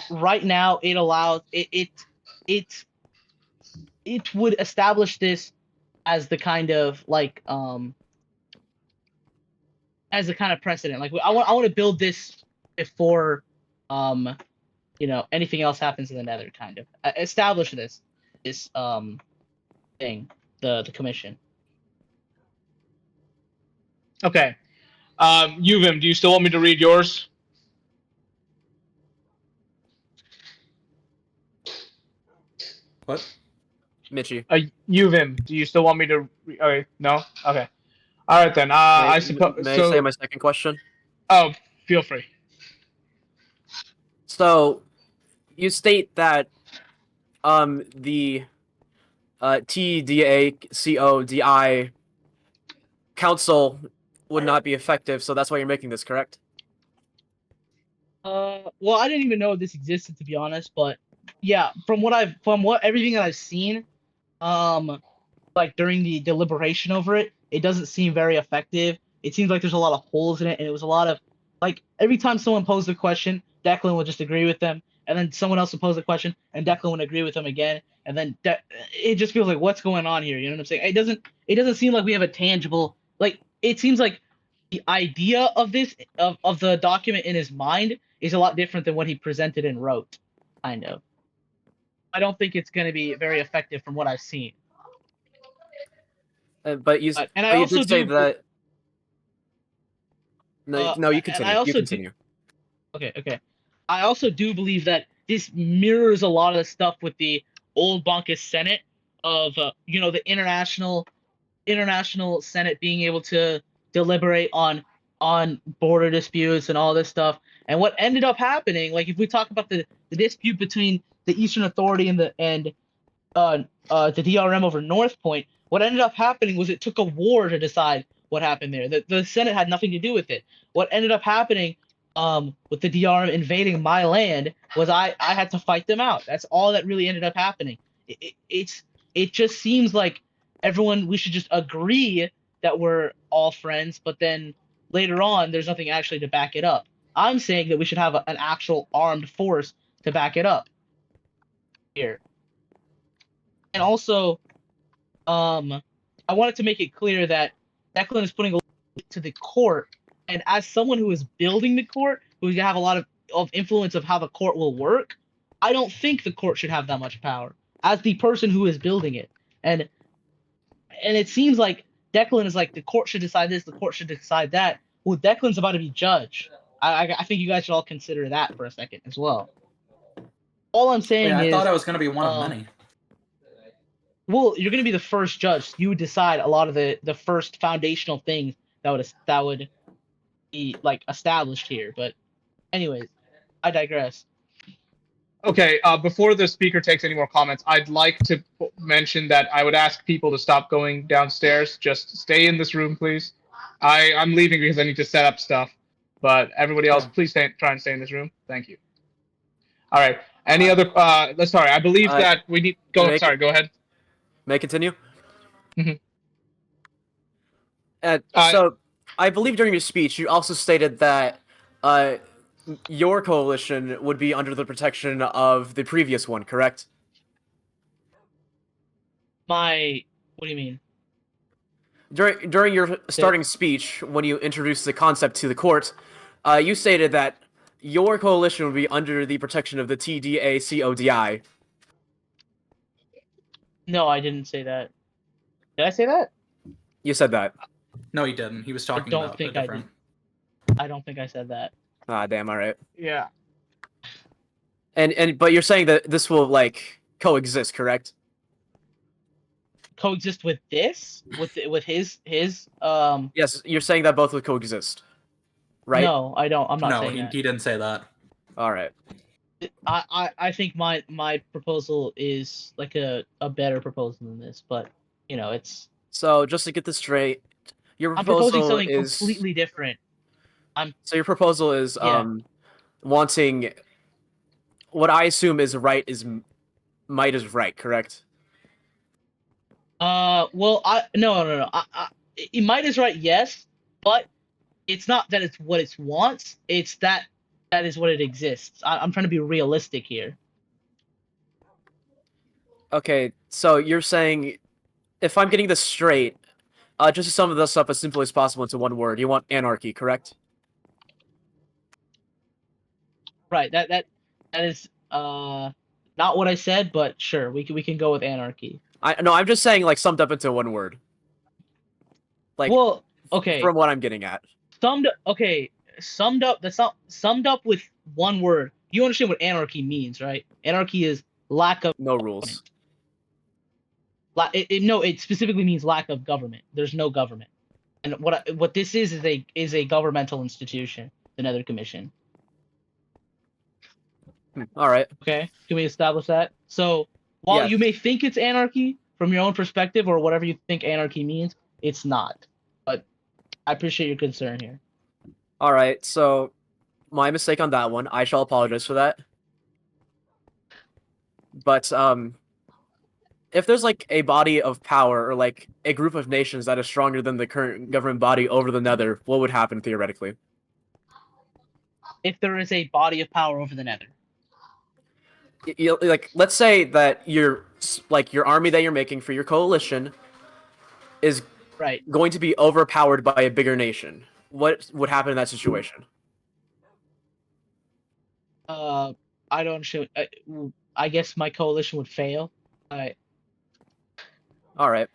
right now it allows it would establish this as the kind of like as a kind of precedent. Like I want to build this before anything else happens in the Nether, kind of establish this thing, the commission. Okay. Yuvim, do you still want me to read yours? What? Mitchie. Yuvim, do you still want me to? Okay, no. Okay. All right then. I suppose. May I say my second question? Oh, feel free. So, you state that the TDACODI council would not be effective, so that's why you're making this, correct? Well, I didn't even know this existed, to be honest, but yeah, from everything that I've seen, like during the deliberation over it, it doesn't seem very effective. It seems like there's a lot of holes in it, and it was a lot of like every time someone posed a question, Declan would just agree with them, and then someone else would pose a question, and Declan would agree with them again, and then it just feels like what's going on here? You know what I'm saying? It doesn't seem like we have a tangible like. It seems like the idea of this of the document in his mind is a lot different than what he presented and wrote, kind of. I don't think it's going to be very effective from what I've seen. But you did say that. No, you continue. You continue. Okay. I also do believe that this mirrors a lot of the stuff with the old Bonkus Senate of the international Senate being able to deliberate on border disputes and all this stuff. And what ended up happening, like if we talk about the dispute between the Eastern Authority and the DRM over North Point, what ended up happening was it took a war to decide what happened there. The Senate had nothing to do with it. What ended up happening with the DRM invading my land was I had to fight them out. That's all that really ended up happening. It just seems like we should just agree that we're all friends, but then later on there's nothing actually to back it up. I'm saying that we should have an actual armed force to back it up here. And also, I wanted to make it clear that Declan is putting a lot to the court, and as someone who is building the court, who's gonna have a lot of influence of how the court will work, I don't think the court should have that much power as the person who is building it. And it seems like Declan is like, the court should decide this, the court should decide that. Well, Declan's about to be judge. I think you guys should all consider that for a second as well. All I'm saying is, I thought I was going to be one of many. Well, you're going to be the first judge. You would decide a lot of the first foundational things that would be like established here. But anyways, I digress. Okay, before the speaker takes any more comments, I'd like to mention that I would ask people to stop going downstairs. Just stay in this room, please. I'm leaving because I need to set up stuff. But everybody else, please try and stay in this room. Thank you. All right. Any other? Sorry, I believe that we need. Go. Sorry, go ahead. May I continue? Mm-hmm. So, I believe during your speech, you also stated that your coalition would be under the protection of the previous one, correct? What do you mean? During your starting speech, when you introduced the concept to the court, you stated that your coalition would be under the protection of the TDACODI. No, I didn't say that. Did I say that? You said that. No, he didn't. He was talking don't about think a I different. I don't think I said that. Ah, damn. All right. Yeah. And but you're saying that this will like coexist, correct? Coexist with this? With his Yes, you're saying that both will coexist, right? No, I don't. I'm not No, saying he that. didn't say that. All right. I think my proposal is like a better proposal than this, but you know, it's So just to get this straight, your I'm proposing proposal something is completely different. so your proposal is Yeah. wanting what I assume is right is might is right, correct? Well, no. It might is right, yes, but it's not that it's what it wants. It's that is what it exists. I'm trying to be realistic here. Okay, so you're saying, if I'm getting this straight, just to sum this up as simply as possible into one word, you want anarchy, correct? Right. That is not what I said, but sure, we can go with anarchy. I'm just saying like summed up into one word. Like, well, okay. From what I'm getting at. Summed up. That's not summed up with one word. You understand what anarchy means, right? Anarchy is lack of no rules. No, it specifically means lack of government. There's no government, and what this is a governmental institution, the Nether Commission. All right. Okay, can we establish that? So while Yes. you may think it's anarchy from your own perspective or whatever you think anarchy means, it's not. But I appreciate your concern here. All right, so my mistake on that one. I shall apologize for that. But if there's like a body of power or like a group of nations that is stronger than the current government body over the Nether, what would happen theoretically? If there is a body of power over the Nether. Like, let's say that your army that you're making for your coalition is going to be overpowered by a bigger nation. What would happen in that situation? I don't show. I guess my coalition would fail. All right.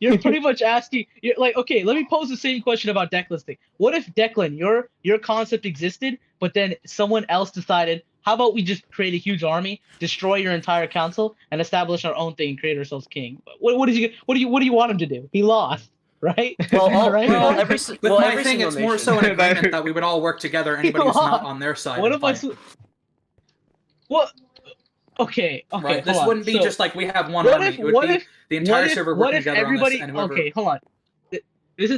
you're pretty much asking. You're like, okay, let me pose the same question about deck listing. What if Declan, your concept existed, but then someone else decided, how about we just create a huge army, destroy your entire council, and establish our own thing, and create ourselves king? What do you want him to do? He lost, right? Well, right? With my thing, it's more so an agreement that we would all work together. Anybody who's not on their side. What am I? What? Okay. Right. This hold wouldn't on. be So, just like we have one army. It would be the entire server working together everybody, on this. And whoever... Okay, hold on. This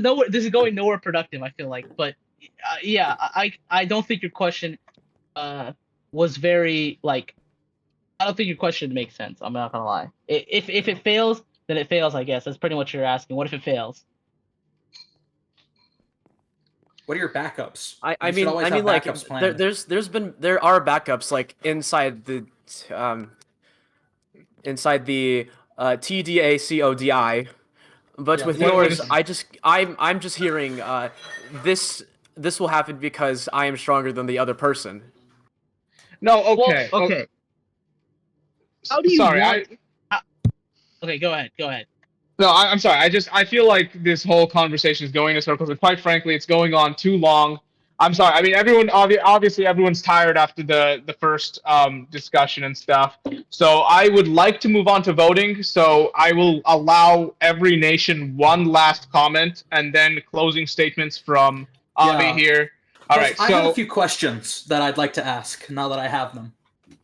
is going nowhere productive. I feel like, but yeah, I don't think your question was very like. I don't think your question makes sense. I'm not gonna lie. If it fails, then it fails. I guess that's pretty much what you're asking. What if it fails? What are your backups? I mean, like there are backups like inside the TDACODI, but with yours, I'm just hearing this will happen because I am stronger than the other person. No, okay, well, okay. How do you okay, go ahead. No, I'm sorry. I feel like this whole conversation is going in circles, and quite frankly, it's going on too long. I'm sorry. I mean, obviously everyone's tired after the first discussion and stuff. So I would like to move on to voting. So I will allow every nation one last comment, and then closing statements from Avi here. All right. I have a few questions that I'd like to ask now that I have them.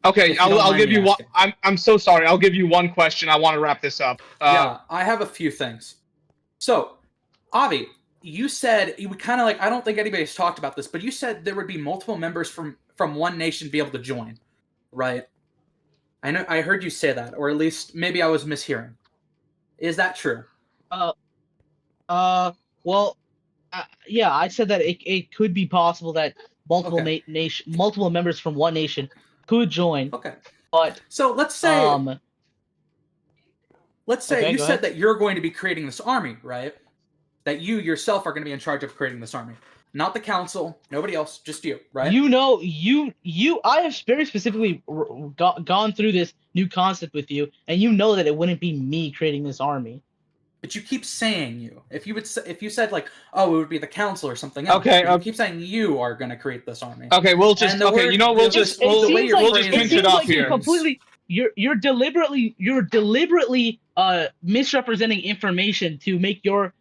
Okay, I'll give you one. I'm so sorry. I'll give you one question. I want to wrap this up. Yeah, I have a few things. So, Avi, you said you kind of like. I don't think anybody's talked about this, but you said there would be multiple members from one nation be able to join, right? I know. I heard you say that, or at least maybe I was mishearing. Is that true? Well, yeah, I said that it could be possible that multiple multiple members from one nation could join. Okay. But so let's say you said that you're going to be creating this army, right? That you yourself are going to be in charge of creating this army. Not the council, nobody else, just you, right? You know, I have very specifically gone through this new concept with you, and you know that it wouldn't be me creating this army. But you keep saying you. If you said like, oh, it would be the council or something else. Okay, but you keep saying you are going to create this army. Okay, we'll just And the word- we'll the- just the we'll, way you're we'll just phrasing pinch It it seems off like here. you're deliberately misrepresenting information to make your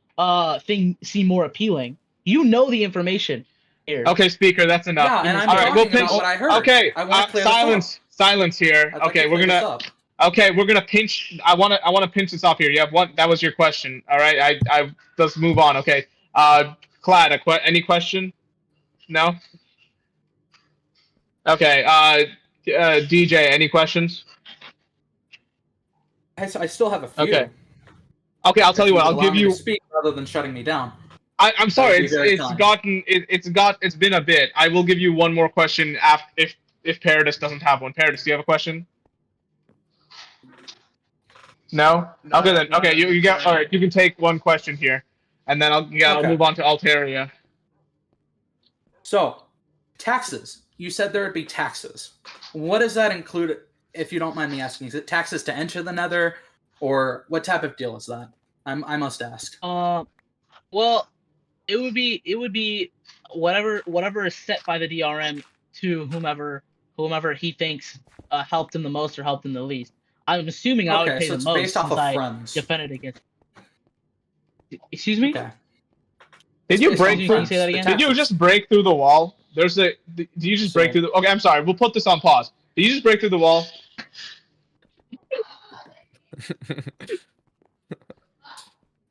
thing seem more appealing. You know the information here. Okay, speaker, that's enough. Yeah, and I'm All right, talking we'll pinch. about what I heard. Okay, I want to clear this silence, silence here. I'd like Okay, to we're clear this gonna. up. Okay, we're gonna pinch. I wanna pinch this off here. You have one. That was your question. All right, let's move on. Okay, Clad, any question? No. Okay, DJ, any questions? I still have a few. Okay. Okay, I'll tell you what. I'll give you. To speak rather than shutting me down. I'm sorry. That would be very kind. It's been a bit. I will give you one more question if Paradis doesn't have one. Paradis, do you have a question? No. Okay then. Okay, you get. All right, you can take one question here, and then I'll move on to Altaria. So, taxes. You said there would be taxes. What does that include, if you don't mind me asking? Is it taxes to enter the Nether, or what type of deal is that? I must ask. Well, it would be whatever is set by the DRM to whomever he thinks helped him the most or helped him the least. I'm assuming I would pay so the it's most based off since of I friends. defended against. Excuse me? Okay. Did you break Can through? you say that again? Did you just break through the wall? Did you just break through the? Okay, I'm sorry. We'll put this on pause. Did you just break through the wall?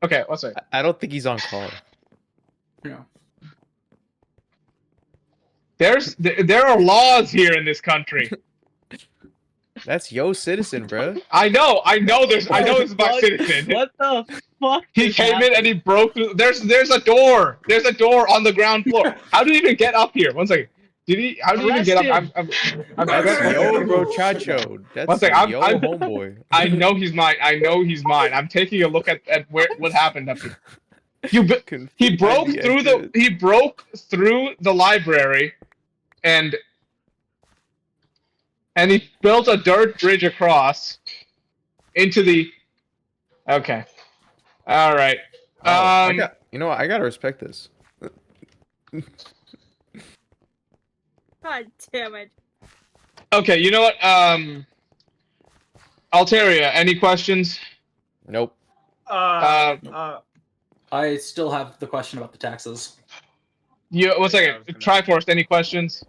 Okay, one second. I don't think he's on call. Yeah. There are laws here in this country. That's yo citizen, bro. I know it's my citizen. What the fuck? He came in and he broke through. There's a door. There's a door on the ground floor. How did he even get up here? One second. How did he even get up? That's yo bro chacho. That's one second. yo homeboy. I know he's mine. I'm taking a look at what happened up here. He broke through the library, and he built a dirt bridge across into the. Okay. All right. I gotta respect this. God damn it. Okay, you know what? Altaria, any questions? Nope. I still have the question about the taxes. One second. Triforce, any questions?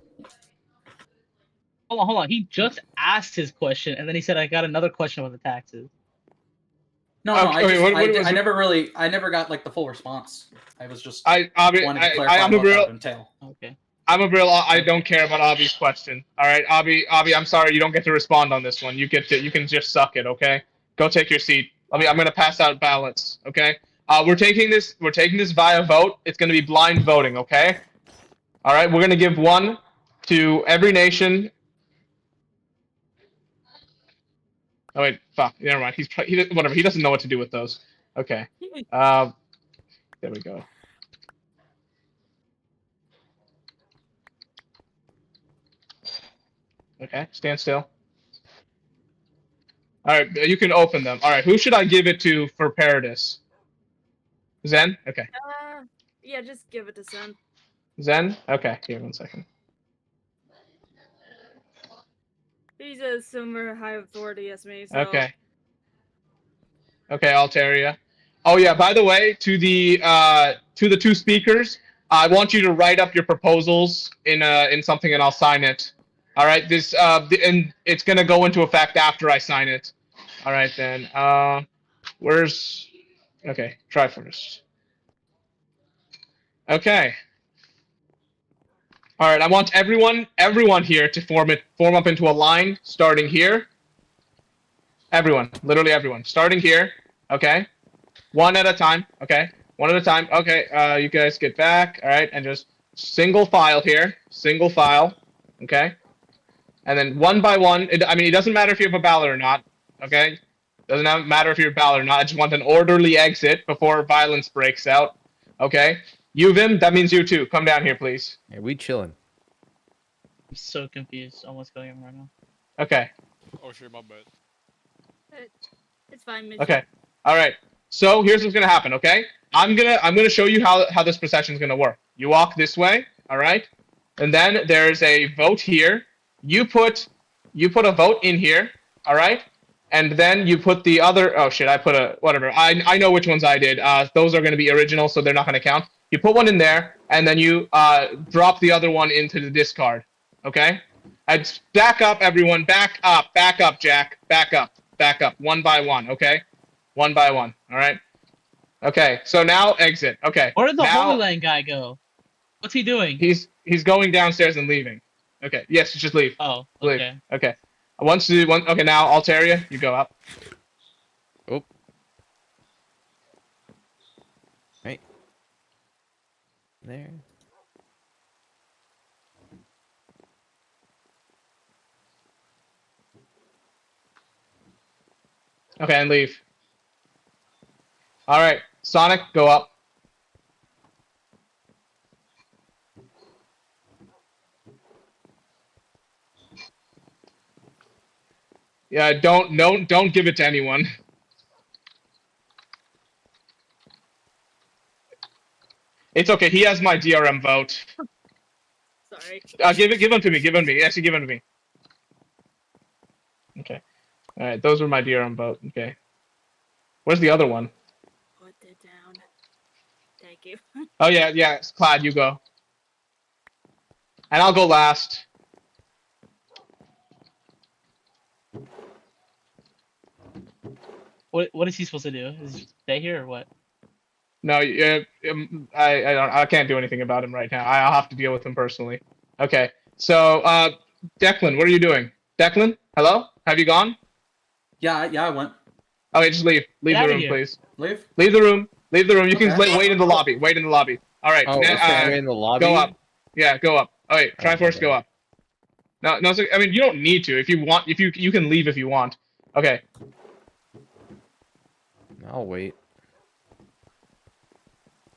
Hold on. He just asked his question, and then he said, "I got another question about the taxes." No, I never got like the full response. I was just wanted to clarify what that would entail. Okay. I don't care about Avi's question. All right, Avi, I'm sorry you don't get to respond on this one. You can just suck it, okay? Go take your seat. I'm gonna pass out ballots, okay? We're taking this via vote. It's gonna be blind voting, okay? All right, we're gonna give one to every nation. Oh wait, fuck. Never mind. Whatever. He doesn't know what to do with those. Okay. There we go. Okay, stand still. All right, you can open them. All right, who should I give it to for Paradis? Zen? Okay. Yeah, just give it to Zen. Zen? Okay, here, 1 second. He's a similar high authority as me, so... Okay. Okay, Altaria. Oh yeah, by the way, to the two speakers, I want you to write up your proposals in something and I'll sign it. All right, and it's gonna go into effect after I sign it. All right then. Okay, try first. Okay. All right, I want everyone here to form up into a line, starting here. Everyone, literally everyone, starting here. Okay, one at a time. Okay, one at a time. Okay, you guys get back. All right, and just single file here, single file. Okay. And then one by one, it doesn't matter if you have a ballot or not, okay? Doesn't matter if you're a ballot or not. I just want an orderly exit before violence breaks out, okay? Vim, that means you too. Come down here, please. Hey, we chilling. I'm so confused on what's going on right now. Okay. Oh shit, my bad. It's fine, Mitch. Okay. All right. So here's what's gonna happen. Okay, I'm gonna show you how this procession is gonna work. You walk this way. All right, and then there's a vote here. You put a vote in here. All right. And then you put the other. Oh shit! I put a whatever. I know which ones I did. Those are going to be original, so they're not going to count. You put one in there, and then you drop the other one into the discard. Okay. I'd back up, everyone. Back up, Jack. Back up, one by one. Okay, one by one. All right. Okay. So now exit. Okay. Where did the now Holy Land guy go? What's he doing? he's going downstairs and leaving. Okay. Yes, just leave. Oh, Leave. okay. Okay. Once you one. Okay. Now Altaria, you go up. Oh. Right. There. Okay, and leave. All right, Sonic, go up. Yeah, don't give it to anyone. It's okay. He has my DRM vote. Sorry. Give him to me. Give him to me. Actually, give him to me. Okay. All right, those were my DRM vote. Okay. Where's the other one? Put it down. Thank you. Oh yeah, it's Clyde. You go. And I'll go last. What is he supposed to do? Is he stay here or what? No, I can't do anything about him right now. I'll have to deal with him personally. Okay. So, Declan, what are you doing? Declan, hello? Have you gone? Yeah, I went. Okay, just leave. Leave Get the outta room, here. please. Leave. Leave the room. Leave the room. You can Okay. wait in the lobby. Wait in the lobby. All right. Oh, we're in the lobby. Go up. Yeah, go up. All right. Triforce, Okay. go up. No. So, I mean, you don't need to. If you want, you can leave if you want. Okay. I'll wait.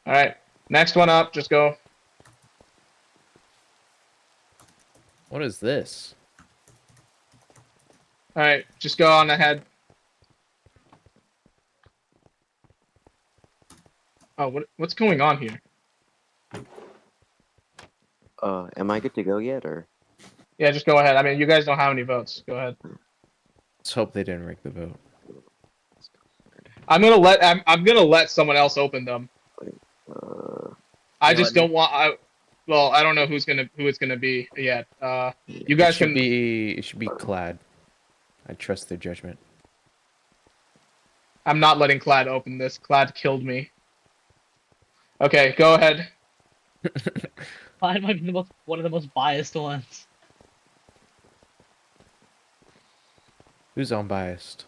All right. Next one up. Just go. What is this? All right. Just go on ahead. Oh, what's going on here? Am I good to go yet, or? Yeah, just go ahead. I mean, you guys don't have any votes. Go ahead. Let's hope they didn't rig the vote. I'm gonna let someone else open them. I just don't want. Well, I don't know who it's gonna be yet. You guys can. It should be Clad. I trust their judgment. I'm not letting Clad open this. Clad killed me. Okay, go ahead. Clyde might be one of the most biased ones. Who's unbiased?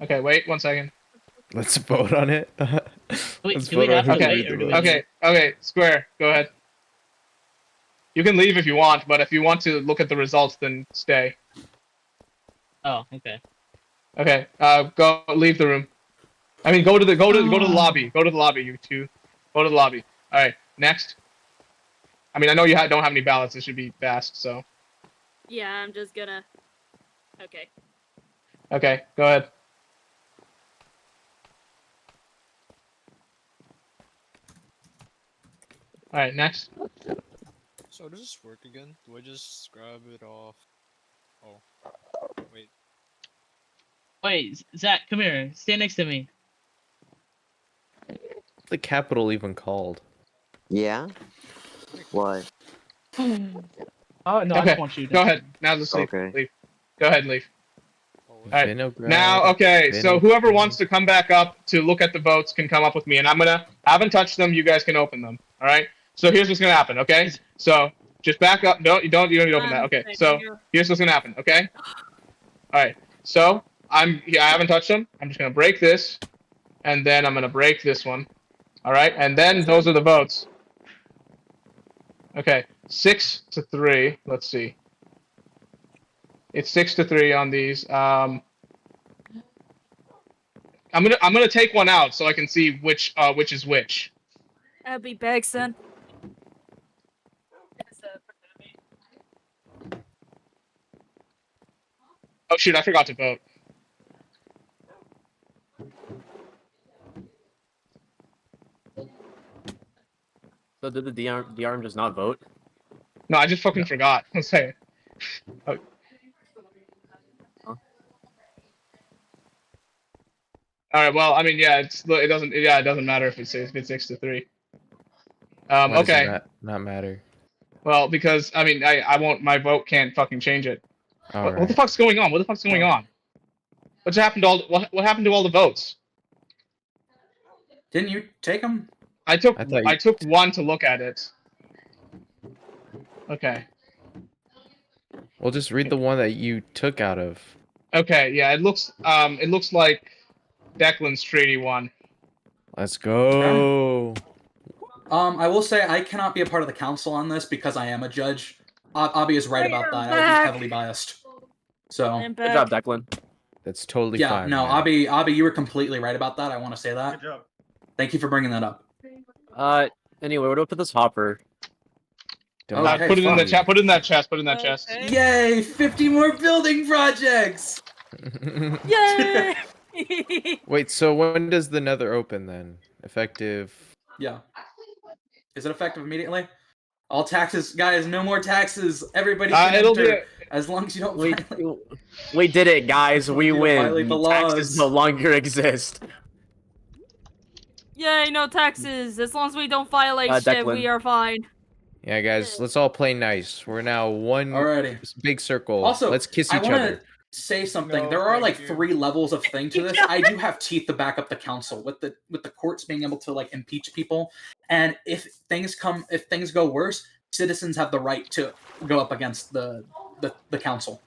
Okay, wait 1 second. Let's vote on it. Wait, Let's do we vote on have to who wait, to or read do the we vote. Okay, Square, go ahead. You can leave if you want, but if you want to look at the results, then stay. Oh, okay. Okay, go leave the room. I mean, go to the lobby. Go to the lobby, you two. Go to the lobby. All right, next. I mean, I know you don't have any ballots. It should be fast. So. Yeah, I'm just gonna. Okay. Okay, go ahead. All right, next. So does this work again? Do I just grab it off? Oh, wait. Wait, Zach, come here. Stand next to me. The capital even called. Yeah. Why? Oh no, I Okay, just want you to. go ahead. Now let's leave. Okay. Leave. Go ahead, leave. Oh, All right. Vinograd, Now, okay. So Vinograd. whoever wants to come back up to look at the votes can come up with me, and I haven't touched them. You guys can open them. All right. So here's what's gonna happen. Okay. So just back up. You don't need to open that. Okay. So here's what's gonna happen. Okay. All right. So I haven't touched them. I'm just gonna break this, and then I'm gonna break this one. All right. And then those are the votes. Okay. 6-3. Let's see. It's 6-3 on these. I'm gonna take one out so I can see which is which. I'll be back, son. Oh shoot, I forgot to vote. So did the DRM just not vote? No, I just fucking forgot. Let's say. Oh. Huh? All right. Well, I mean, yeah, it doesn't matter if it's 6-3. Why does Okay. it not matter? Well, because I mean, I won't. My vote can't fucking change it. What the Alright. fuck's going on? What the fuck's going on? What's happened to all? What happened to all the votes? Didn't you take them? I took I thought you- took one to look at it. Okay. Well, just read the one that you took out of. Okay. Yeah. It looks like Declan's treaty won. Let's go. I will say I cannot be a part of the council on this because I am a judge. Abby is right about that. I would be heavily biased. So Good job, Declan. That's totally yeah, fine. no, man. Abby, you were completely right about that. I want to say that. Good job. Thank you for bringing that up. Anyway, what about this hopper? Okay, put it in the fine. chat. Put it in that chest. Put it in that chest. Yay! 50 more building projects. Yay! Wait, so when does the Nether open then? Effective? Yeah. Is it effective immediately? All taxes, guys. No more taxes. Everybody can It'll be enter as long as you don't violate. We did it, guys. We You don't win. violate the Taxes laws. no longer exist. Yay, no taxes. As long as we don't violate shit, Declan. we are fine. Yeah, guys, let's all play nice. We're now one Alrighty. big circle. Also, let's kiss I each want other. to say something. No, There are like thank you. 3 levels of thing to this. I do have teeth to back up the council with the courts being able to like impeach people, and if things go worse, citizens have the right to go up against the council,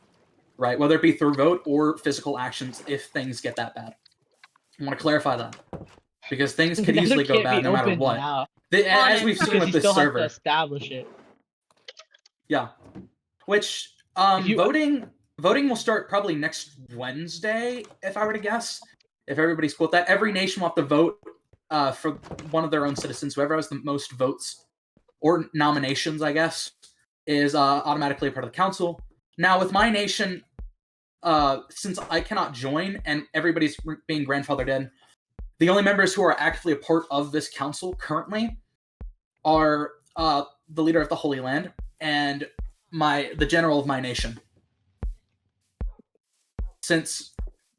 right? Whether it be through vote or physical actions if things get that bad. I want to clarify that because things could Nether easily go can't be bad no matter opened what. now, As we've seen because with you this still have server. to establish it. Yeah. Which you- voting will start probably next Wednesday, if I were to guess. If everybody's cool with that. Every nation will have to vote for one of their own citizens. Whoever has the most votes or nominations, I guess, is automatically a part of the council. Now with my nation, since I cannot join and everybody's being grandfathered in, the only members who are actively a part of this council currently are the leader of the Holy Land and the general of my nation. Since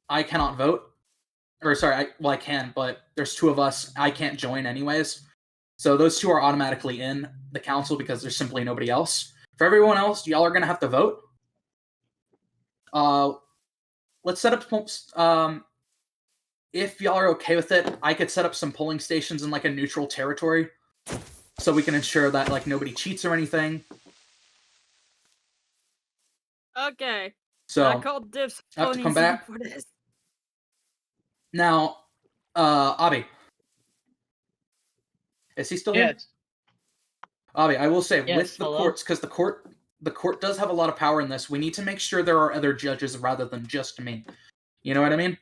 I cannot vote, or sorry, I can, but there's 2 of us. I can't join anyways. So those 2 are automatically in the council because there's simply nobody else. For everyone else, y'all are gonna have to vote. Let's set up. If y'all are okay with it, I could set up some polling stations in like a neutral territory, so we can ensure that like nobody cheats or anything. Okay. So I called dibs I have to come ponies back. for this. Now, Abby, is he still here? Yes. Abby, I will say Yes, with the hello? courts, because the court does have a lot of power in this. We need to make sure there are other judges rather than just me. You know what I mean?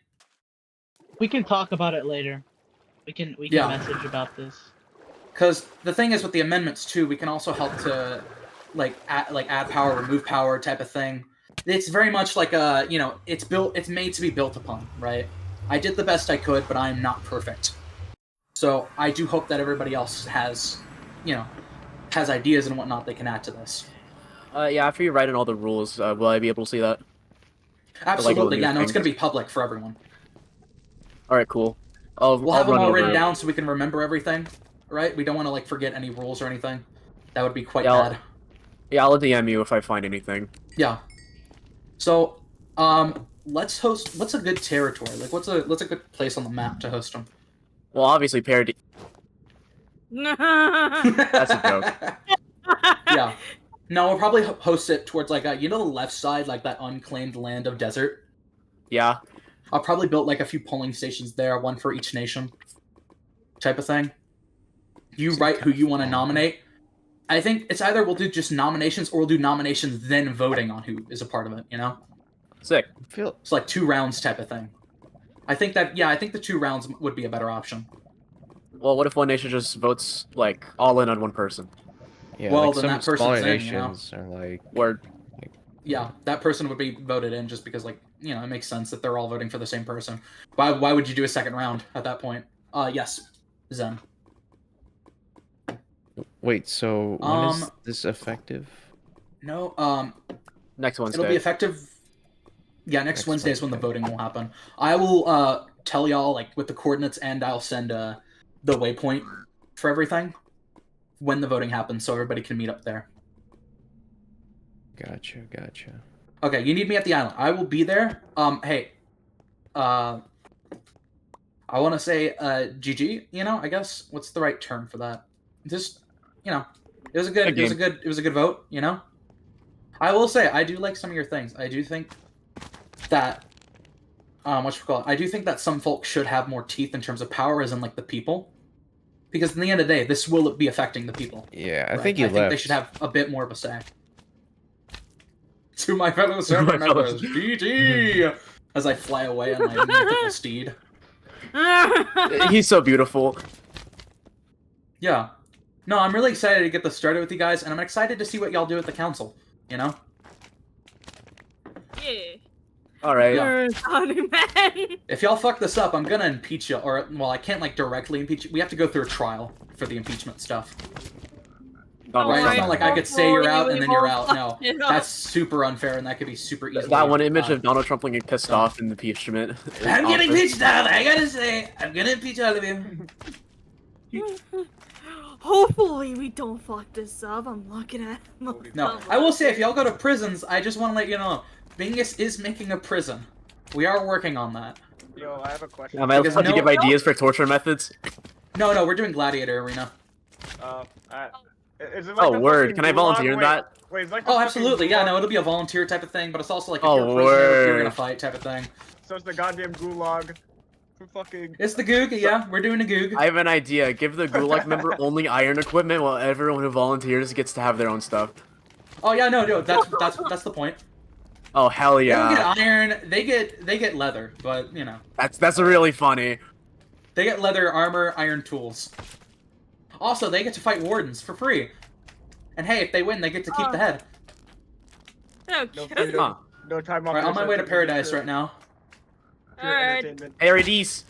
We can talk about it later. We can Yeah. message about this. Because the thing is with the amendments too, we can also help to add power, remove power type of thing. It's very much like it's made to be built upon, right? I did the best I could, but I'm not perfect. So I do hope that everybody else has ideas and whatnot they can add to this. Yeah, after you write in all the rules, will I be able to see that? Absolutely, new yeah. No, it's things? going to be public for everyone. All right, cool. We'll have them run all over written it. down so we can remember everything, right? We don't want to forget any rules or anything. That would be quite Yeah, bad. Yeah, I'll DM you if I find anything. Yeah. So, let's host. What's a good territory? Like, what's a good place on the map to host them? Well, obviously, parody. That's a joke. Yeah. No, we'll probably host it towards the left side, like that unclaimed land of desert. Yeah. I'll probably build a few polling stations there, one for each nation, type of thing. You write who you want to nominate. I think it's either we'll do just nominations or we'll do nominations then voting on who is a part of it. You know. Sick. It's like 2 rounds type of thing. I think the 2 rounds would be a better option. Well, what if one nation just votes all in on one person? Yeah, well, like then some that person's smaller in, nations are Word. Yeah, that person would be voted in just because you know, it makes sense that they're all voting for the same person. Why would you do a second round at that point? Yes, Zen. Wait, so when is this effective? No, Next Wednesday. it'll be effective. Yeah, next Wednesday is when the voting will happen. I will tell y'all like with the coordinates, and I'll send the waypoint for everything when the voting happens, so everybody can meet up there. Gotcha. Okay, you need me at the island. I will be there. Hey, I want to say GG. You know, I guess what's the right term for that? Just, you know, it was a good vote. You know, I will say I do like some of your things. I do think that I do think that some folks should have more teeth in terms of power, as in like the people, because in the end of the day, this will be affecting the people. Yeah, I right? think I think they should have a bit more of a say. To my fellow server members, GG! As I fly away on my mythical steed. He's so beautiful. Yeah. No, I'm really excited to get this started with you guys, and I'm excited to see what y'all do at the council. You know? Yeah. All right. Yeah. Sorry, man. If y'all fuck this up, I'm gonna impeach you, or, well, I can't, like, directly impeach you. We have to go through a trial for the impeachment stuff. Right? It's not like I could say you're out and then you're out. No, that's super unfair, and that could be super easy. That one image of Donald Trump looking pissed off in the impeachment. I'm getting impeached out. I gotta say, I'm gonna impeach all of you. Hopefully we don't fuck this up. I'm looking at. No, I will say, if y'all go to prisons, I just want to let you know, Bingus is making a prison. We are working on that. Yo, I have a question. Am I allowed to give ideas for torture methods? No, we're doing Gladiator Arena. Is it like oh, word. Can I volunteer in that? Wait, it's like oh, absolutely. Yeah, no, it'll be a volunteer type of thing, but it's also like if oh, you're a prisoner, word. you're gonna fight type of thing. So it's the goddamn gulag. Fucking... It's the Goog, yeah, we're doing a Goog. I have an idea. Give the Gulag member only iron equipment, while everyone who volunteers gets to have their own stuff. Oh yeah, no, that's the point. Oh hell yeah! They don't get iron. They get leather, but you know. That's really funny. They get leather, armor, iron tools. Also, they get to fight wardens for free. And hey, if they win, they get to keep the head. Okay. No time off. Alright, on my way to paradise right now. Alright. Paradise.